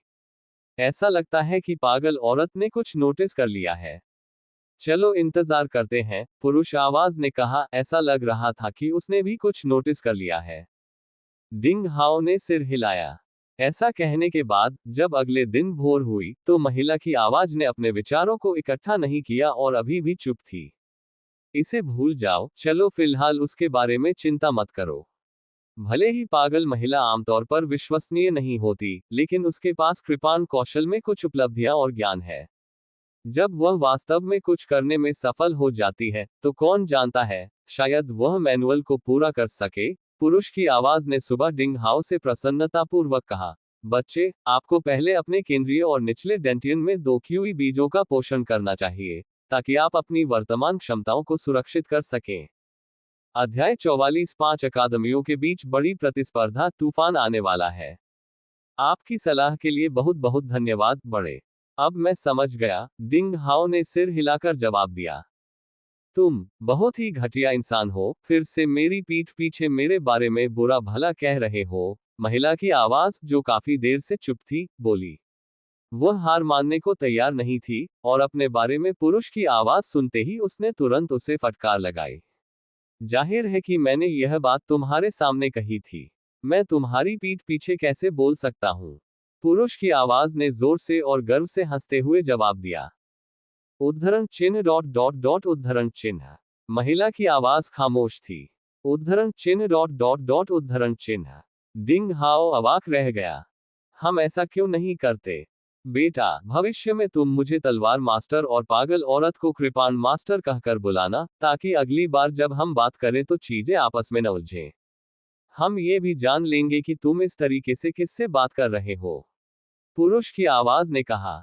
ऐसा लगता है कि पागल औरत ने कुछ नोटिस कर लिया है। चलो इंतजार करते हैं, पुरुष आवाज ने कहा। ऐसा लग रहा था कि उसने भी कुछ नोटिस कर लिया है। डिंग हाओ ने सिर हिलाया। ऐसा कहने के बाद जब अगले दिन भोर हुई, तो महिला की आवाज ने अपने विचारों को इकट्ठा नहीं किया और अभी भी चुप थी। इसे भूल जाओ, चलो फिलहाल उसके बारे में चिंता मत करो। भले ही पागल महिला आमतौर पर विश्वसनीय नहीं होती, लेकिन उसके पास कृपाण कौशल में कुछ उपलब्धियां और ज्ञान है। जब वह वास्तव में कुछ करने में सफल हो जाती है, तो कौन जानता है, शायद वह मैनुअल को पूरा कर सके। पुरुष की आवाज ने सुबह डिंग हाउ से प्रसन्नतापूर्वक कहा। बच्चे, आपको पहले अपने केंद्रीय और निचले डेंटियन में 2 QE बीजों का पोषण करना चाहिए, ताकि आप अपनी वर्तमान क्षमताओं को सुरक्षित कर सकें। अध्याय 44 5 अकादमियों के बीच बड़ी प्रतिस्पर्धा, तूफान आने वाला है। आपकी सलाह के लिए बहुत बहुत धन्यवाद, बड़े। अब मैं समझ गया, डिंग हाओ ने सिर हिलाकर जवाब दिया। तुम बहुत ही घटिया इंसान हो, फिर से मेरी पीठ पीछे मेरे बारे में बुरा भला कह रहे हो। महिला की आवाज, जो काफी देर से चुप थी, बोली। वह हार मानने को तैयार नहीं थी, और अपने बारे में पुरुष की आवाज सुनते ही उसने तुरंत उसे फटकार लगाई। जाहिर है कि मैंने यह बात तुम्हारे सामने कही थी। मैं तुम्हारी पीठ पीछे कैसे बोल सकता हूँ? पुरुष की आवाज ने जोर से और गर्व से हंसते हुए जवाब दिया। उद्धरण चिन्ह डॉट डॉट डॉट उद्धरण चिन्ह। महिला की आवाज खामोश थी। उद्धरण चिन्ह डॉट डॉट डॉट उद्धरण चिन्ह। डिंग हाओ अवाक रह गया। हम ऐसा क्यों नहीं करते? बेटा, भविष्य में तुम मुझे तलवार मास्टर और पागल औरत को कृपाण मास्टर कहकर बुलाना, ताकि अगली बार जब हम बात करें तो चीजें आपस में न उलझें। हम ये भी जान लेंगे कि तुम इस तरीके से किससे बात कर रहे हो। पुरुष की आवाज ने कहा।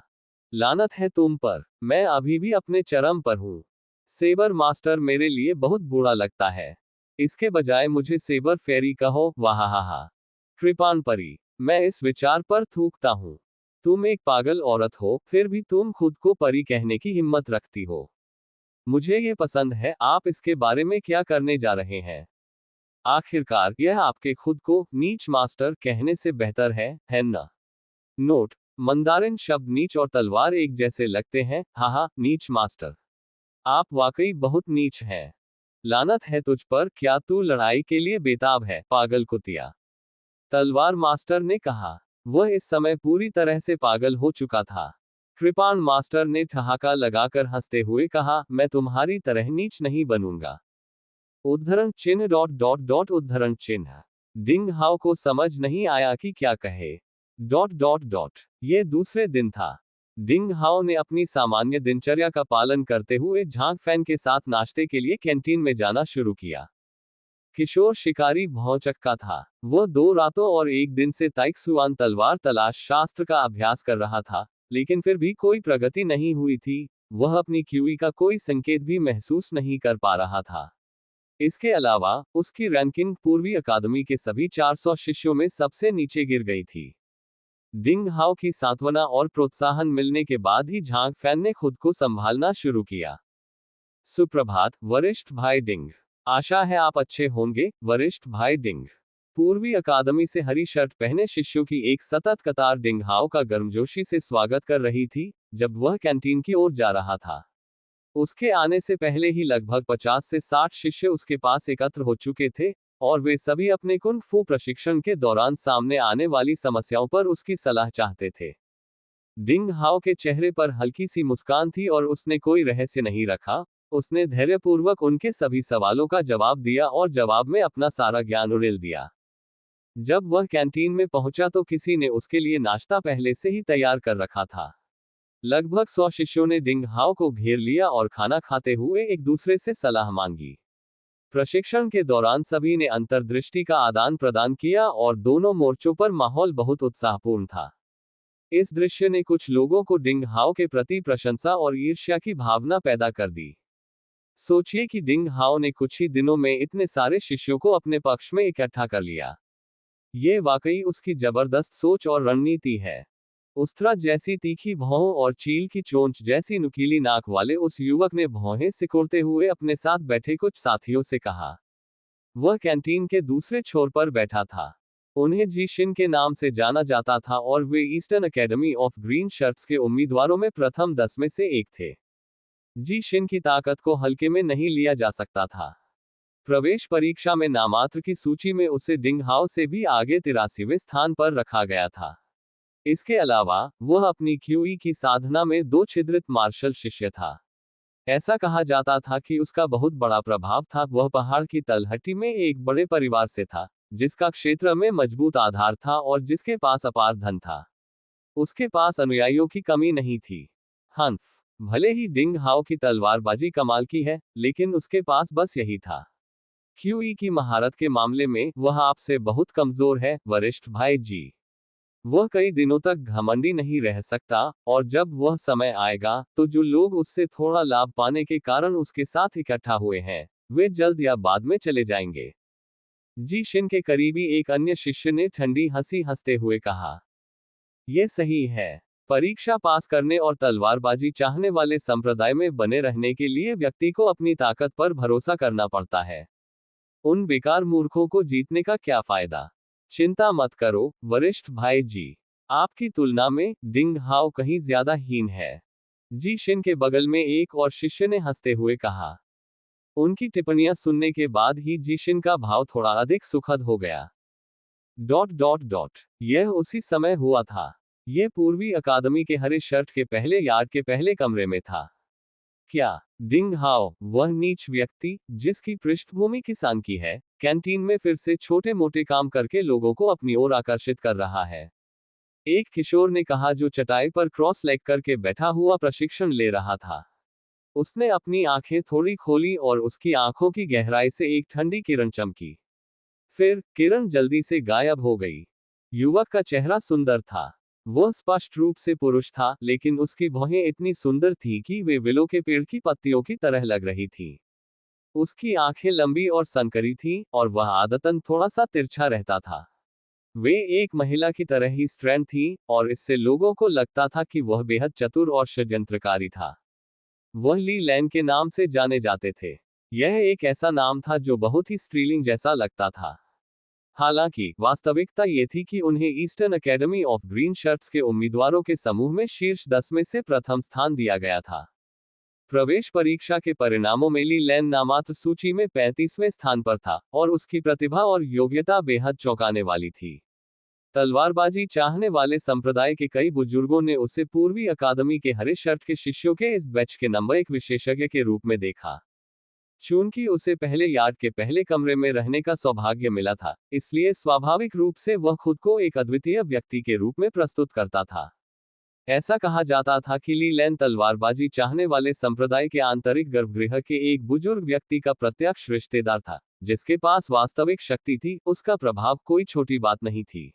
लानत है तुम पर, मैं अभी भी अपने चरम पर हूं। सेबर मास्टर मेरे लिए बहुत बुरा लगता है। इसके बजाय मुझे सेबर फेरी कहो, वाहा। कृपाण परी, मैं इस विचार पर थूकता हूं। तुम एक पागल औरत हो, फिर भी तुम खुद को परी कहने की हिम्मत रखती हो। मुझे ये पसंद है। आप इसके बारे में क्या करने जा रहे हैं? आखिरकार यह आपके खुद को नीच मास्टर कहने से बेहतर है ना? नोट: मंदारिन शब्द नीच और तलवार एक जैसे लगते हैं। हाहा, नीच मास्टर, आप वाकई बहुत नीच हैं। लानत है तुझ पर, क्या तू लड़ाई के लिए बेताब है, पागल कुतिया? तलवार मास्टर ने कहा। वह इस समय पूरी तरह से पागल हो चुका था। कृपाण मास्टर ने ठहाका लगाकर हंसते हुए कहा, मैं तुम्हारी तरह नीच नहीं बनूंगा। उद्धरण चिन्ह डॉट डॉट डॉट उद्धरण चिन्ह। डिंग हाउ को समझ नहीं आया कि क्या कहे। Dot dot dot. ये दूसरे दिन था। डिंग हाउ ने अपनी सामान्य दिनचर्या का पालन करते हुए झांग फैन के साथ नाश्ते के लिए कैंटीन में जाना शुरू किया। किशोर शिकारी भौचक्का था। वह 2 रातों और 1 दिन से ताइक्सुआन तलवार तलाश शास्त्र का अभ्यास कर रहा था, लेकिन फिर भी कोई प्रगति नहीं हुई थी। वह अपनी क्यूई का कोई संकेत भी महसूस नहीं कर पा रहा था। इसके अलावा उसकी रैंकिंग पूर्वी अकादमी के सभी 400 शिष्यों में सबसे नीचे गिर गई थी। डिंग हाउ की सांत्वना और प्रोत्साहन मिलने के बाद ही झांग फैन ने खुद को संभालना शुरू किया। सुप्रभात वरिष्ठ भाई डिंग। आशा है आप अच्छे होंगे, वरिष्ठ भाई डिंग। पूर्वी अकादमी से हरी शर्ट पहने शिष्यों की एक सतत कतार डिंग हाउ का गर्मजोशी से स्वागत कर रही थी, जब वह कैंटीन की ओर जा रहा था। उसके आने से पहले ही लगभग 50 से 60 शिष्य उसके पास एकत्र हो चुके थे, और वे सभी अपने कुंग फू प्रशिक्षण के दौरान सामने आने वाली समस्याओं पर उसकी सलाह चाहते थे। डिंग हाउ के चेहरे पर हल्की सी मुस्कान थी और उसने कोई रहस्य नहीं रखा। उसने धैर्यपूर्वक उनके सभी सवालों का जवाब दिया और जवाब में अपना सारा ज्ञान उड़ेल दिया। जब वह कैंटीन में पहुंचा तो किसी ने उसके लिए नाश्ता पहले से ही तैयार कर रखा था। लगभग 100 शिष्यों ने डिंग हाउ को घेर लिया और खाना खाते हुए एक दूसरे से सलाह मांगी। प्रशिक्षण के दौरान सभी ने अंतर्दृष्टि का आदान प्रदान किया और दोनों मोर्चों पर माहौल बहुत उत्साहपूर्ण था। इस दृश्य ने कुछ लोगों को डिंग हाउ के प्रति प्रशंसा और ईर्ष्या की भावना पैदा कर दी। सोचिए कि डिंग हाउ ने कुछ ही दिनों में इतने सारे शिष्यों को अपने पक्ष में इकट्ठा कर लिया। ये वाकई उसकी जबरदस्त सोच और रणनीति है। उस्त्रा जैसी तीखी भौं और चील की चोंच जैसी नुकीली नाक वाले उस युवक ने भौहें सिकोड़ते हुए अपने साथ बैठे कुछ साथियों से कहा। वह कैंटीन के दूसरे छोर पर बैठा था। उन्हें जी शिन के नाम से जाना जाता था और वे Eastern Academy of Green Shirts के उम्मीदवारों में प्रथम 10 में से एक थे। जी शिन की ताकत को हल्के में नहीं लिया जा सकता था। प्रवेश परीक्षा में नामात्र की सूची में उसे डिंग हाउ से भी आगे 83वें स्थान पर रखा गया था। इसके अलावा वह अपनी क्यूई की साधना में 2 छिद्रित मार्शल शिष्य था। ऐसा कहा जाता था कि उसका बहुत बड़ा प्रभाव था। वह पहाड़ की तलहटी में एक बड़े परिवार से था, जिसका क्षेत्र में मजबूत आधार था और जिसके पास अपार धन था। उसके पास अनुयायियों की कमी नहीं थी। हंफ, भले ही डिंग हाउ की तलवारबाजी कमाल की है, लेकिन उसके पास बस यही था। क्यूई की महारत के मामले में वह आपसे बहुत कमजोर है, वरिष्ठ भाई जी। वह कई दिनों तक घमंडी नहीं रह सकता, और जब वह समय आएगा, तो जो लोग उससे थोड़ा लाभ पाने के कारण उसके साथ इकट्ठा हुए हैं, वे जल्द या बाद में चले जाएंगे। जी शिन के करीबी एक अन्य शिष्य ने ठंडी हंसी हंसते हुए कहा। यह सही है। परीक्षा पास करने और तलवारबाजी चाहने वाले संप्रदाय में बने रहने के लिए व्यक्ति को अपनी ताकत पर भरोसा करना पड़ता है। उन बेकार मूर्खों को जीतने का क्या फायदा? चिंता मत करो, वरिष्ठ भाई जी। आपकी तुलना में डिंग हाउ कहीं ज्यादा हीन है। जी शिन के बगल में एक और शिष्य ने हंसते हुए कहा। उनकी टिप्पणियां सुनने के बाद ही जी शिन का भाव थोड़ा अधिक सुखद हो गया। Dot dot dot. यह उसी समय हुआ था। यह पूर्वी अकादमी के हरे शर्ट के पहले यार्ड के पहले कमरे में था। क्या डिंग हाउ, वह नीच व्यक्ति जिसकी पृष्ठभूमि किसान की है, कैंटीन में फिर से छोटे मोटे काम करके लोगों को अपनी ओर आकर्षित कर रहा है? एक किशोर ने कहा जो चटाई पर क्रॉस लेग करके बैठा हुआ प्रशिक्षण ले रहा था। उसने अपनी आंखें थोड़ी खोली और उसकी आंखों की गहराई से एक ठंडी किरण चमकी। फिर किरण जल्दी से गायब हो गई। युवक का चेहरा सुंदर था। वह स्पष्ट रूप से पुरुष था, लेकिन उसकी भौहें इतनी सुंदर थीं कि वे विलो के पेड़ की पत्तियों की तरह लग रही थीं। उसकी आंखें लंबी और संकरी थीं, और वह आदतन थोड़ा सा तिरछा रहता था। वे एक महिला की तरह ही स्ट्रैंड थीं, और इससे लोगों को लगता था कि वह बेहद चतुर और षड्यंत्रकारी था। वह ली लैन के नाम से जाने जाते थे। यह एक ऐसा नाम था जो बहुत ही स्त्रीलिंग जैसा लगता था। हालांकि वास्तविकता ये थी कि उन्हें eastern Academy of Green Shirts के उम्मीदवारों के समूह में शीर्ष 10 में से प्रथम स्थान दिया गया था। प्रवेश परीक्षा के परिणामों में ली लैन नामात्र सूची में 35वें स्थान पर था और उसकी प्रतिभा और योग्यता बेहद चौंकाने वाली थी। तलवारबाजी चाहने वाले संप्रदाय के कई बुजुर्गों ने उसे पूर्वी अकादमी के हरे शर्ट के शिष्यों के इस बैच के नंबर 1 विशेषज्ञ के रूप में देखा। चूंकि उसे पहले यार्ड के पहले कमरे में रहने का सौभाग्य मिला था, इसलिए स्वाभाविक रूप से वह खुद को एक अद्वितीय व्यक्ति के रूप में प्रस्तुत करता था। ऐसा कहा जाता था कि ली लैन तलवारबाजी चाहने वाले संप्रदाय के आंतरिक गर्भगृह के एक बुजुर्ग व्यक्ति का प्रत्यक्ष रिश्तेदार था, जिसके पास वास्तविक शक्ति थी। उसका प्रभाव कोई छोटी बात नहीं थी।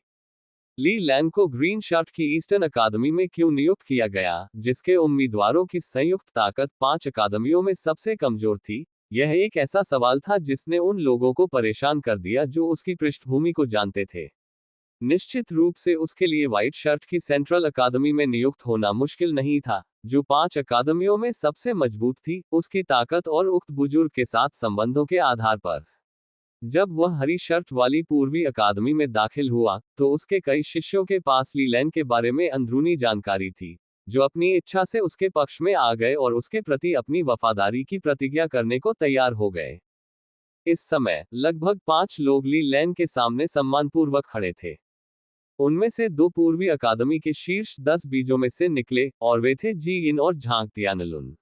ली लैन को ग्रीन शर्ट की ईस्टर्न अकादमी में क्यों नियुक्त किया गया, जिसके उम्मीदवारों की संयुक्त ताकत 5 अकादमियों में सबसे कमजोर थी? यह एक ऐसा सवाल था जिसने उन लोगों को परेशान कर दिया जो उसकी पृष्ठभूमि को जानते थे। निश्चित रूप से उसके लिए व्हाइट शर्ट की सेंट्रल अकादमी में नियुक्त होना मुश्किल नहीं था, जो 5 अकादमियों में सबसे मजबूत थी, उसकी ताकत और उक्त बुजुर्ग के साथ संबंधों के आधार पर। जब वह हरी शर्ट वाली पूर्वी अकादमी में दाखिल हुआ, तो उसके कई शिष्यों के पास ली लैन के बारे में अंदरूनी जानकारी थी, जो अपनी इच्छा से उसके पक्ष में आ गए और उसके प्रति अपनी वफादारी की प्रतिज्ञा करने को तैयार हो गए। इस समय लगभग 5 लोग ली लैन के सामने सम्मानपूर्वक खड़े थे। उनमें से 2 पूर्वी अकादमी के शीर्ष 10 बीजों में से निकले, और वे थे जी इन और झांग तियानलुन।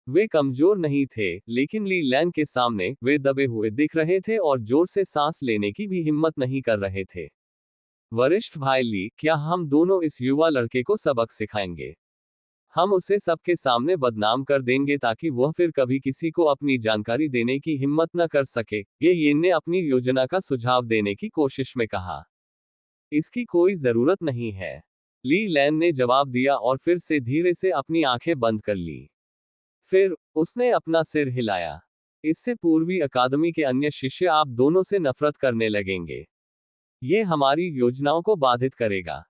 वे कमजोर नहीं थे, लेकिन ली लैन के सामने वे दबे हुए दिख रहे थे और जोर से सांस लेने की भी हिम्मत नहीं कर रहे थे। वरिष्ठ भाई ली, क्या हम दोनों इस युवा लड़के को सबक सिखाएंगे? हम उसे सबके सामने बदनाम कर देंगे ताकि वह फिर कभी किसी को अपनी जानकारी देने की हिम्मत न कर सके, ये यिन ने अपनी योजना का सुझाव देने की कोशिश में कहा। इसकी कोई जरूरत नहीं है, ली लैन ने जवाब दिया और फिर से धीरे से अपनी आंखें बंद कर ली। फिर उसने अपना सिर हिलाया। इससे पूर्वी अकादमी के अन्य शिष्य आप दोनों से नफरत करने लगेंगे। ये हमारी योजनाओं को बाधित करेगा।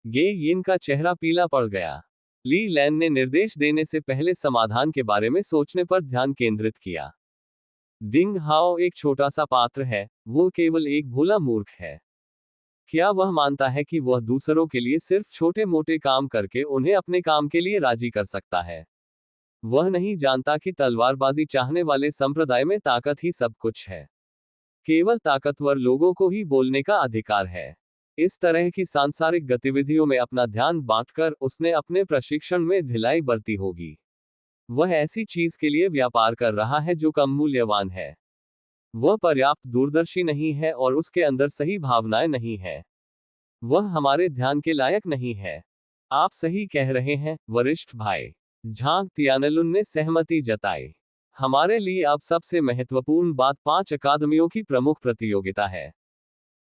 गे यिन का चेहरा पीला पड़ गया। ली लैन ने निर्देश देने से पहले समाधान के बारे में सोचने पर ध्यान केंद्रित किया। डिंग हाओ एक छोटा सा पात्र है, वो केवल एक भोला मूर्ख है। क्या वह मानता है कि वह दूसरों के लिए सिर्फ छोटे मोटे काम करके उन्हें अपने काम के लिए राजी कर सकता है? वह नहीं जानता कि तलवारबाजी चाहने वाले संप्रदाय में ताकत ही सब कुछ है। केवल ताकतवर लोगों को ही बोलने का अधिकार है। इस तरह की सांसारिक गतिविधियों में अपना ध्यान बांटकर उसने अपने प्रशिक्षण में ढिलाई बरती होगी। वह ऐसी चीज के लिए व्यापार कर रहा है जो कम मूल्यवान है। वह पर्याप्त दूरदर्शी नहीं है और उसके अंदर सही भावनाएं नहीं है। वह हमारे ध्यान के लायक नहीं है। आप सही कह रहे हैं, वरिष्ठ भाई, झांग तियानलुन ने सहमति जताई। हमारे लिए अब सबसे महत्वपूर्ण बात 5 अकादमियों की प्रमुख प्रतियोगिता है।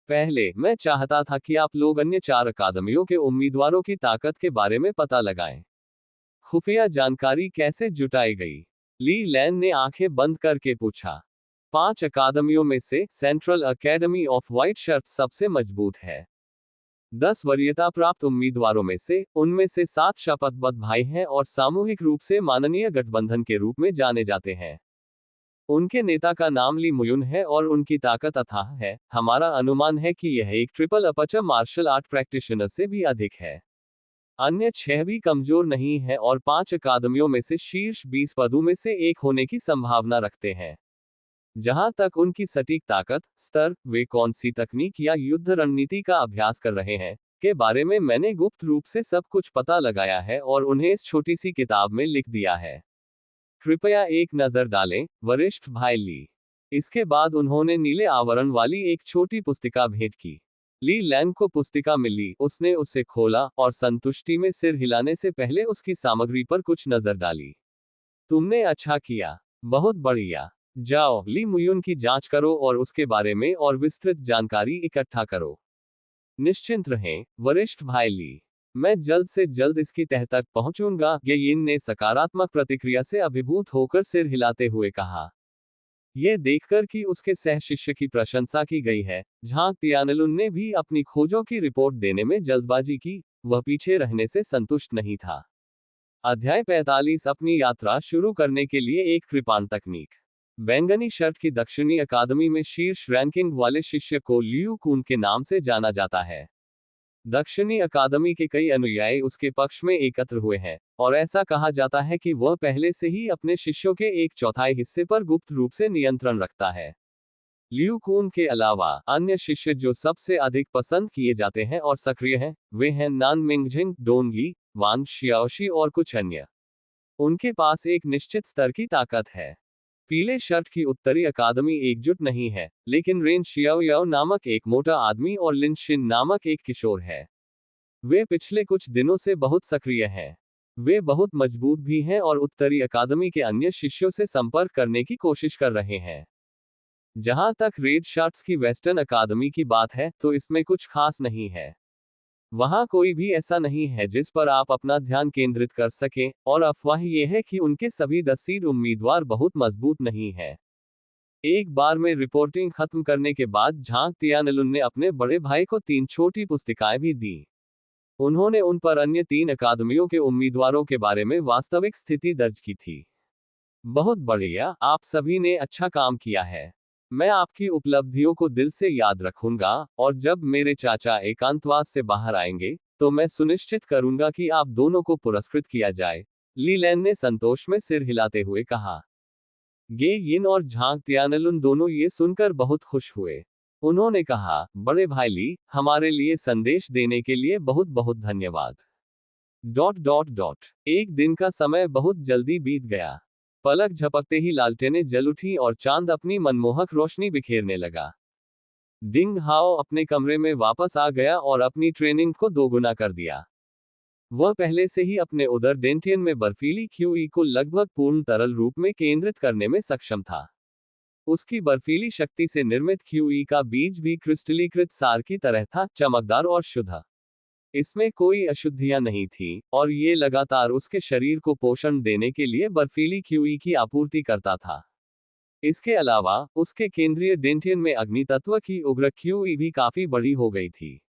पहले मैं चाहता था कि आप लोग अन्य 4 अकादमियों के उम्मीदवारों की ताकत के बारे में पता लगाएं। खुफिया जानकारी कैसे जुटाई गई? ली लैन ने आंखें बंद करके पूछा। 5 अकादमियों में से central academy of white shirt सबसे मजबूत है। 10 वरीयता प्राप्त उम्मीदवारों में से उनमें से 7 शपथबद्ध भाई हैं और सामूहिक रूप से माननीय गठबंधन के रूप में जाने जाते हैं। उनके नेता का नाम ली मुयुन है और उनकी ताकत अथाह है। हमारा अनुमान है कि यह एक triple aperture martial art practitioner से भी अधिक है। अन्य 6 भी कमजोर नहीं है और 5 अकादमियों में से शीर्ष 20 पदों में से एक होने की संभावना रखते हैं। जहां तक उनकी सटीक ताकत स्तर, वे कौन सी तकनीक या युद्ध रणनीति का अभ्यास कर रहे हैं, के बारे में मैंने गुप्त रूप से सब कुछ पता लगाया है और उन्हें इस छोटी सी किताब में लिख दिया है। कृपया एक नजर डालें, वरिष्ठ भाई ली। इसके बाद उन्होंने नीले आवरण वाली एक छोटी पुस्तिका भेंट की। ली लैन को पुस्तिका मिली, उसने उसे खोला और संतुष्टि में सिर हिलाने से पहले उसकी सामग्री पर कुछ नजर डाली। तुमने अच्छा किया, बहुत बढ़िया। जाओ, ली मुयुन की जांच करो और उसके बारे में और विस्तृत जानकारी इकट्ठा करो। निश्चिंत रहें, वरिष्ठ भाई ली, मैं जल्द से जल्द इसकी तह तक पहुंचूंगा, ये यिन ने सकारात्मक प्रतिक्रिया से अभिभूत होकर सिर हिलाते हुए कहा। यह देखकर कि उसके सह शिष्य की प्रशंसा की गई है, झांग तियानलुन ने भी अपनी खोजों की रिपोर्ट देने में जल्दबाजी की। वह पीछे रहने से संतुष्ट नहीं था। अध्याय 45 अपनी यात्रा शुरू करने के लिए एक कृपाण तकनीक। बैंगनी शर्ट की दक्षिणी अकादमी में शीर्ष रैंकिंग वाले शिष्य को लियू कून के नाम से जाना जाता है। दक्षिणी अकादमी के कई अनुयायी उसके पक्ष में एकत्र हुए हैं, और ऐसा कहा जाता है कि वह पहले से ही अपने शिष्यों के 1/4 हिस्से पर गुप्त रूप से नियंत्रण रखता है। लियू कून के अलावा अन्य शिष्य जो सबसे अधिक पसंद किए जाते हैं और सक्रिय हैं, वे हैं नान मिंगजिंग, डोन ली, वांग शियाओशी और कुछ अन्य। उनके पास एक निश्चित स्तर की ताकत है। पीले शर्ट की उत्तरी अकादमी एकजुट नहीं है, लेकिन रेन शियाओयाओ नामक एक मोटा आदमी और लिन शिन नामक एक किशोर है। वे पिछले कुछ दिनों से बहुत सक्रिय हैं। वे बहुत मजबूत भी हैं और उत्तरी अकादमी के अन्य शिष्यों से संपर्क करने की कोशिश कर रहे हैं। जहां तक रेड शर्ट्स की वेस्टर्न अकादमी की बात है, तो इसमें कुछ खास नहीं है। वहां कोई भी ऐसा नहीं है जिस पर आप अपना ध्यान केंद्रित कर सकें, और अफवाह यह है कि उनके सभी 10 सीड उम्मीदवार बहुत मजबूत नहीं है। एक बार में रिपोर्टिंग खत्म करने के बाद झांग तियानलुन ने अपने बड़े भाई को 3 छोटी पुस्तिकाएं भी दी। उन्होंने उन पर अन्य 3 अकादमियों के उम्मीदवारों के बारे में वास्तविक स्थिति दर्ज की थी। बहुत बढ़िया, आप सभी ने अच्छा काम किया है। मैं आपकी उपलब्धियों को दिल से याद रखूंगा, और जब मेरे चाचा एकांतवास से बाहर आएंगे, तो मैं सुनिश्चित करूंगा कि आप दोनों को पुरस्कृत किया जाए। ली लैन ने संतोष में सिर हिलाते हुए कहा। गे यिन और झांग तियानलुन दोनों ये सुनकर बहुत खुश हुए। उन्होंने कहा, बड़े भाई ली, हमारे लिए संदेश देने के लिए बहुत बहुत धन्यवाद। ... एक दिन का समय बहुत जल्दी बीत गया। पलक झपकते ही लालटेनें जल उठी और चांद अपनी मनमोहक रोशनी बिखेरने लगा। डिंग हाओ अपने कमरे में वापस आ गया और अपनी ट्रेनिंग को दोगुना कर दिया। वह पहले से ही अपने उदर डेंटियन में बर्फीली क्यूई को लगभग पूर्ण तरल रूप में केंद्रित करने में सक्षम था। उसकी बर्फीली शक्ति से निर्मित क्यूई का बीज भी क्रिस्टलीकृत सार की तरह था, चमकदार और शुद्ध। इसमें कोई अशुद्धियां नहीं थी, और ये लगातार उसके शरीर को पोषण देने के लिए बर्फीली क्यूई की आपूर्ति करता था। इसके अलावा, उसके केंद्रीय डेंटियन में अग्नि तत्व की उग्र क्यूई भी काफी बड़ी हो गई थी।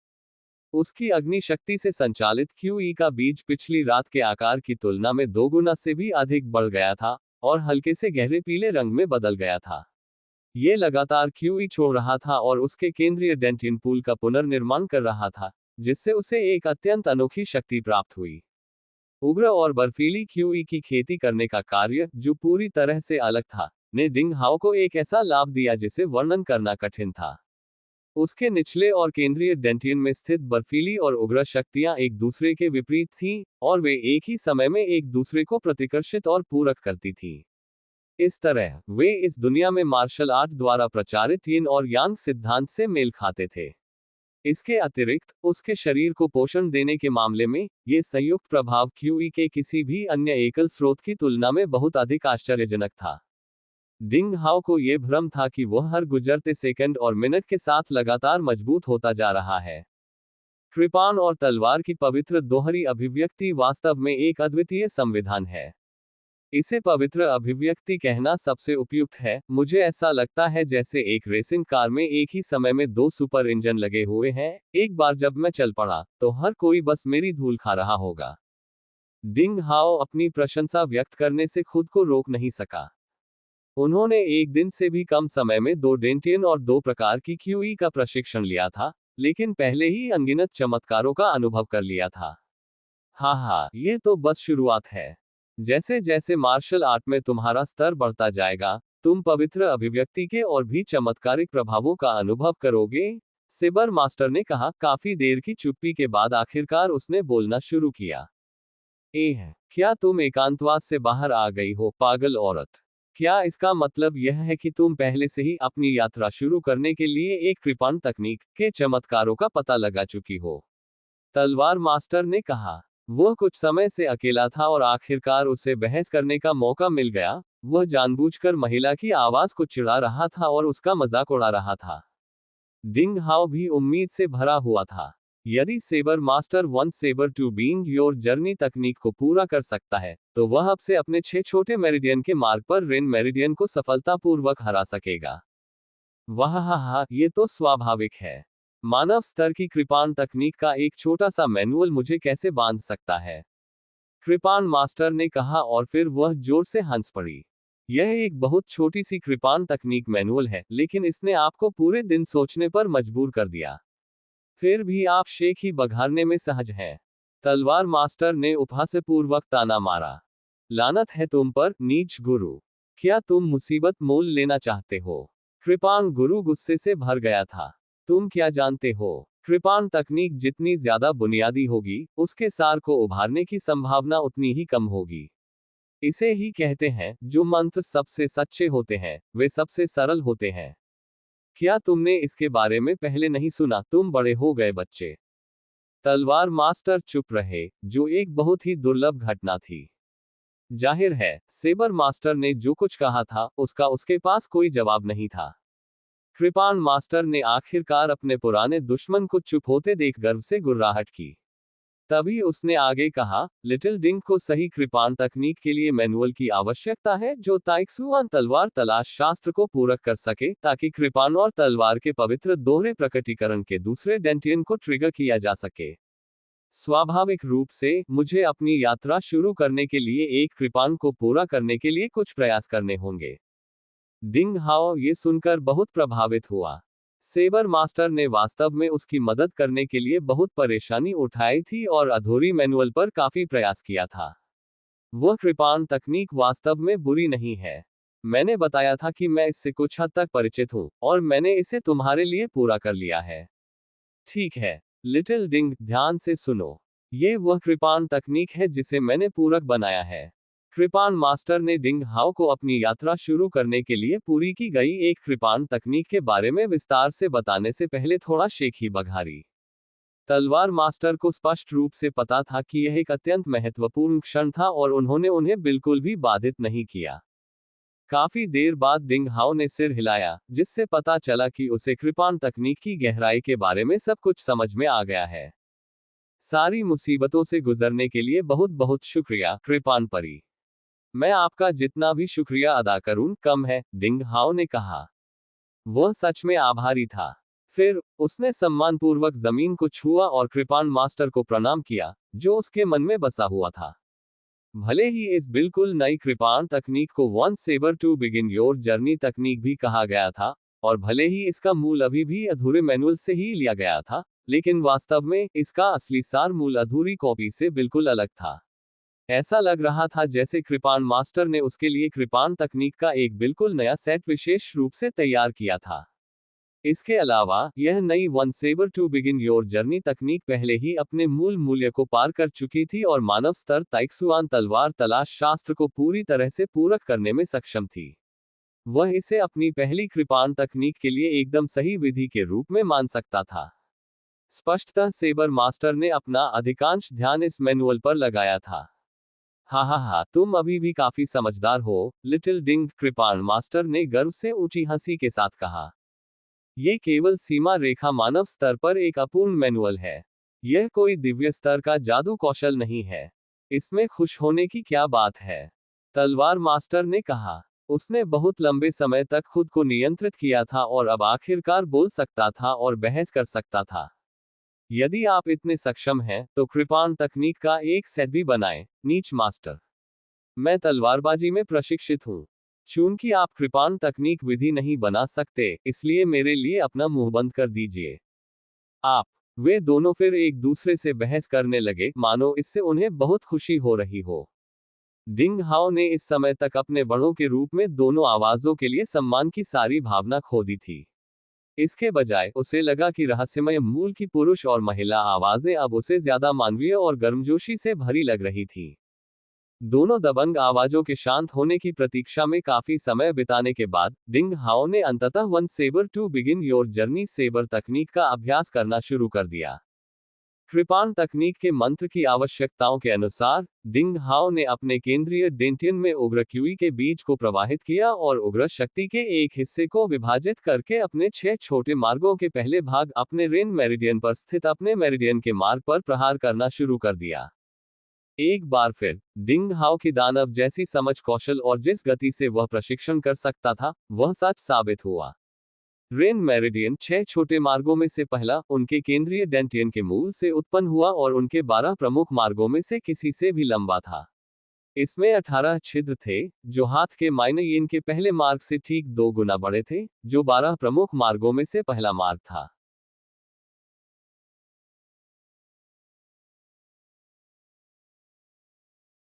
उसकी अग्नि शक्ति से संचालित क्यूई का बीज पिछली रात के आकार की तुलना में 2 गुना से भी अधिक बढ़ गया था, और हल्के से गहरे पीले रंग में बदल गया था। ये लगातार क्यूई छोड़ रहा था और उसके केंद्रीय डेंटियन पूल का पुनर्निर्माण कर रहा था, जिससे उसे एक अत्यंत अनोखी शक्ति प्राप्त हुई। उग्र और बर्फीली क्यूई की खेती करने का कार्य, जो पूरी तरह से अलग था, ने डिंग हाओ को एक ऐसा लाभ दिया जिसे वर्णन करना कठिन था। उसके निचले और केंद्रीय डेंटियन में स्थित बर्फीली और उग्र शक्तियां एक दूसरे के विपरीत थीं, और वे एक ही समय में एक दूसरे को प्रतिकर्षित और पूरक करती थीं। इस तरह, वे इस दुनिया में मार्शल आर्ट द्वारा प्रचारित यिन और यांग सिद्धांत से मेल खाते थे। इसके अतिरिक्त, उसके शरीर को पोषण देने के मामले में, ये संयुक्त प्रभाव क्यूई के किसी भी अन्य एकल स्रोत की तुलना में बहुत अधिक आश्चर्यजनक था। डिंग हाओ को यह भ्रम था कि वह हर गुजरते सेकंड और मिनट के साथ लगातार मजबूत होता जा रहा है। कृपाण और तलवार की पवित्र दोहरी अभिव्यक्ति वास्तव में एक अद्वितीय संविधान है। इसे पवित्र अभिव्यक्ति कहना सबसे उपयुक्त है। मुझे ऐसा लगता है जैसे एक रेसिंग कार में एक ही समय में 2 सुपर इंजन लगे हुए हैं। एक बार जब मैं चल पड़ा, तो हर कोई बस मेरी धूल खा रहा होगा। डिंग हाओ अपनी प्रशंसा व्यक्त करने से खुद को रोक नहीं सका। उन्होंने एक दिन से भी कम समय में 2 डेंटियन और 2 प्रकार की क्यूई का प्रशिक्षण लिया था, लेकिन पहले ही अनगिनत चमत्कारों का अनुभव कर लिया था। हाँ, ये तो बस शुरुआत है। जैसे जैसे मार्शल आर्ट में तुम्हारा स्तर बढ़ता जाएगा, तुम पवित्र अभिव्यक्ति के और भी चमत्कारिक प्रभावों का अनुभव करोगे। सेबर मास्टर ने कहा। काफी देर की चुप्पी के बाद आखिरकार उसने बोलना शुरू किया। क्या तुम एकांतवास से बाहर आ गई हो, पागल औरत? क्या इसका मतलब यह है कि तुम पहले से ही अपनी यात्रा शुरू करने के लिए एक कृपाण तकनीक के चमत्कारों का पता लगा चुकी हो? तलवार मास्टर ने कहा। वह कुछ समय से अकेला था और आखिरकार उसे बहस करने का मौका मिल गया। वह जानबूझकर महिला की आवाज को चिढ़ा रहा था और उसका मजाक उड़ा रहा था। डिंग हाओ भी उम्मीद से भरा हुआ था। यदि sabre master 1 sabre to being your journey तकनीक को पूरा कर सकता है, तो वह अब से अपने 6 छोटे मेरिडियन के मार्ग पर रेन मेरिडियन को सफलतापूर्वक हरा सकेगा। वाह, ये तो स्वाभाविक है। मानव स्तर की कृपाण तकनीक का एक छोटा सा मैनुअल मुझे कैसे बांध सकता है? कृपाण मास्टर ने कहा, और फिर वह जोर से हंस पड़ी। यह एक बहुत छोटी सी कृपाण तकनीक मैनुअल है, लेकिन इसने आपको पूरे दिन सोचने पर मजबूर कर दिया। फिर भी आप शेख ही बघारने में सहज हैं। तलवार मास्टर ने उपहासपूर्वक ताना मारा। लानत है तुम पर, नीच गुरु। क्या तुम मुसीबत मोल लेना चाहते हो? कृपाण गुरु गुस्से से भर गया था। तुम क्या जानते हो? कृपाण तकनीक जितनी ज्यादा बुनियादी होगी, उसके सार को उभारने की संभावना उतनी ही कम होगी। इसे ही कहते हैं, जो मंत्र सबसे सच्चे होते हैं, वे सबसे सरल होते हैं। क्या तुमने इसके बारे में पहले नहीं सुना? तुम बड़े हो गए बच्चे। तलवार मास्टर चुप रहे, जो एक बहुत ही दुर्लभ घटना थी। जाहिर है, सेबर मास्टर ने जो कुछ कहा था, उसका उसके पास कोई जवाब नहीं था। कृपाण मास्टर ने आखिरकार अपने पुराने दुश्मन को चुप होते देख गर्व से गुर्राहट की। तभी उसने आगे कहा, लिटिल डिंग को सही कृपाण तकनीक के लिए मैनुअल की आवश्यकता है, जो ताइक्सुआन तलवार तलाश शास्त्र को पूरक कर सके, ताकि कृपाण और तलवार के पवित्र दोहरे प्रकटीकरण के दूसरे डेंटियन को ट्रिगर किया जा सके। स्वाभाविक रूप से, मुझे अपनी यात्रा शुरू करने के लिए एक कृपाण को पूरा करने के लिए कुछ प्रयास करने होंगे। डिंग हाओ ये सुनकर बहुत प्रभावित हुआ। सेबर मास्टर ने वास्तव में उसकी मदद करने के लिए बहुत परेशानी उठाई थी और अधूरी मैनुअल पर काफी प्रयास किया था। वह कृपाण तकनीक वास्तव में बुरी नहीं है। मैंने बताया था कि मैं इससे कुछ हद तक परिचित हूं, और मैंने इसे तुम्हारे लिए पूरा कर लिया है। ठीक है, लिटिल डिंग, ध्यान से सुनो। ये वह कृपाण तकनीक है जिसे मैंने पूरक बनाया है। कृपाण मास्टर ने डिंग हाओ को अपनी यात्रा शुरू करने के लिए पूरी की गई एक कृपाण तकनीक के बारे में विस्तार से बताने से पहले थोड़ा शेख ही बघारी। तलवार मास्टर को स्पष्ट रूप से पता था कि यह एक अत्यंत महत्वपूर्ण क्षण था, और उन्होंने उन्हें बिल्कुल भी बाधित नहीं किया। काफी देर बाद डिंग हाओ ने सिर हिलाया, जिससे पता चला कि उसे कृपाण तकनीक की गहराई के बारे में सब कुछ समझ में आ गया है। सारी मुसीबतों से गुजरने के लिए बहुत बहुत शुक्रिया, कृपाण परी। मैं आपका जितना भी शुक्रिया अदा करूं, कम है, डिंग हाओ ने कहा। वह सच में आभारी था। फिर, उसने सम्मानपूर्वक जमीन को छुआ और कृपाण मास्टर को प्रणाम किया, जो उसके मन में बसा हुआ था। भले ही इस बिल्कुल नई कृपाण तकनीक को one sabre to begin your journey तकनीक भी कहा गया था, और भले ही इसका मूल अभी भी अधूरे मैनुअल से ही लिया गया था, लेकिन वास्तव में, इसका असली सार मूल अधूरी कॉपी से बिल्कुल अलग था। ऐसा लग रहा था जैसे कृपाण मास्टर ने उसके लिए कृपाण तकनीक का एक बिल्कुल नया सेट विशेष रूप से तैयार किया था। इसके अलावा, यह नई one sabre to begin your journey तकनीक पहले ही अपने मूल मूल्य को पार कर चुकी थी और मानव स्तर ताइक्सुआन तलवार तलाश शास्त्र को पूरी तरह से पूरक करने में सक्षम थी। वह इसे अपनी पहली कृपाण तकनीक के लिए एकदम सही विधि के रूप में मान सकता था। स्पष्टतः सेबर मास्टर ने अपना अधिकांश ध्यान इस मैनुअल पर लगाया था। हा, तुम अभी भी काफी समझदार हो, लिटिल डिंग, कृपाण मास्टर ने गर्व से ऊंची हंसी के साथ कहा। ये केवल सीमा रेखा मानव स्तर पर एक अपूर्ण मैनुअल है। यह कोई दिव्य स्तर का जादू कौशल नहीं है। इसमें खुश होने की क्या बात है? तलवार मास्टर ने कहा। उसने बहुत लंबे समय तक खुद को नियंत्रित किया था और अब आखिरकार बोल सकता था और बहस कर सकता था। यदि आप इतने सक्षम हैं, तो कृपाण तकनीक का एक सेट भी बनाएं, नीच मास्टर। मैं तलवारबाजी में प्रशिक्षित हूं। चूंकि आप कृपाण तकनीक विधि नहीं बना सकते, इसलिए मेरे लिए अपना मुंह बंद कर दीजिए। आप। वे दोनों फिर एक दूसरे से बहस करने लगे, मानो इससे उन्हें बहुत खुशी हो रही हो। डिंग हाओ ने इस समय तक अपने बड़ों के रूप में दोनों आवाजों के लिए सम्मान की सारी भावना खो दी थी। इसके बजाय, उसे लगा कि रहस्यमय मूल की पुरुष और महिला आवाजें अब उसे ज्यादा मानवीय और गर्मजोशी से भरी लग रही थी। दोनों दबंग आवाजों के शांत होने की प्रतीक्षा में काफी समय बिताने के बाद, डिंग हाओ ने अंततः one sabre to begin your journey sabre तकनीक का अभ्यास करना शुरू कर दिया। कृपाण तकनीक के मंत्र की आवश्यकताओं के अनुसार, डिंग हाओ ने अपने केंद्रीय डेंटियन में उग्र क्यूई के बीज को प्रवाहित किया और उग्र शक्ति के एक हिस्से को विभाजित करके अपने 6 छोटे मार्गों के पहले भाग अपने रेन मेरिडियन पर स्थित अपने मेरिडियन के मार्ग पर प्रहार करना शुरू कर दिया। एक बार फिर, डिंग हाओ की दानव जैसी समझ कौशल और जिस गति से वह प्रशिक्षण कर सकता था, वह सच साबित हुआ। रेन मेरिडियन 6 छोटे मार्गों में से पहला, उनके केंद्रीय डेंटियन के मूल से उत्पन्न हुआ और उनके 12 प्रमुख मार्गों में से किसी से भी लंबा था। इसमें 18 छिद्र थे, जो हाथ के माइनयिन के पहले मार्ग से ठीक 2 गुना बड़े थे, जो 12 प्रमुख मार्गों में से पहला मार्ग था।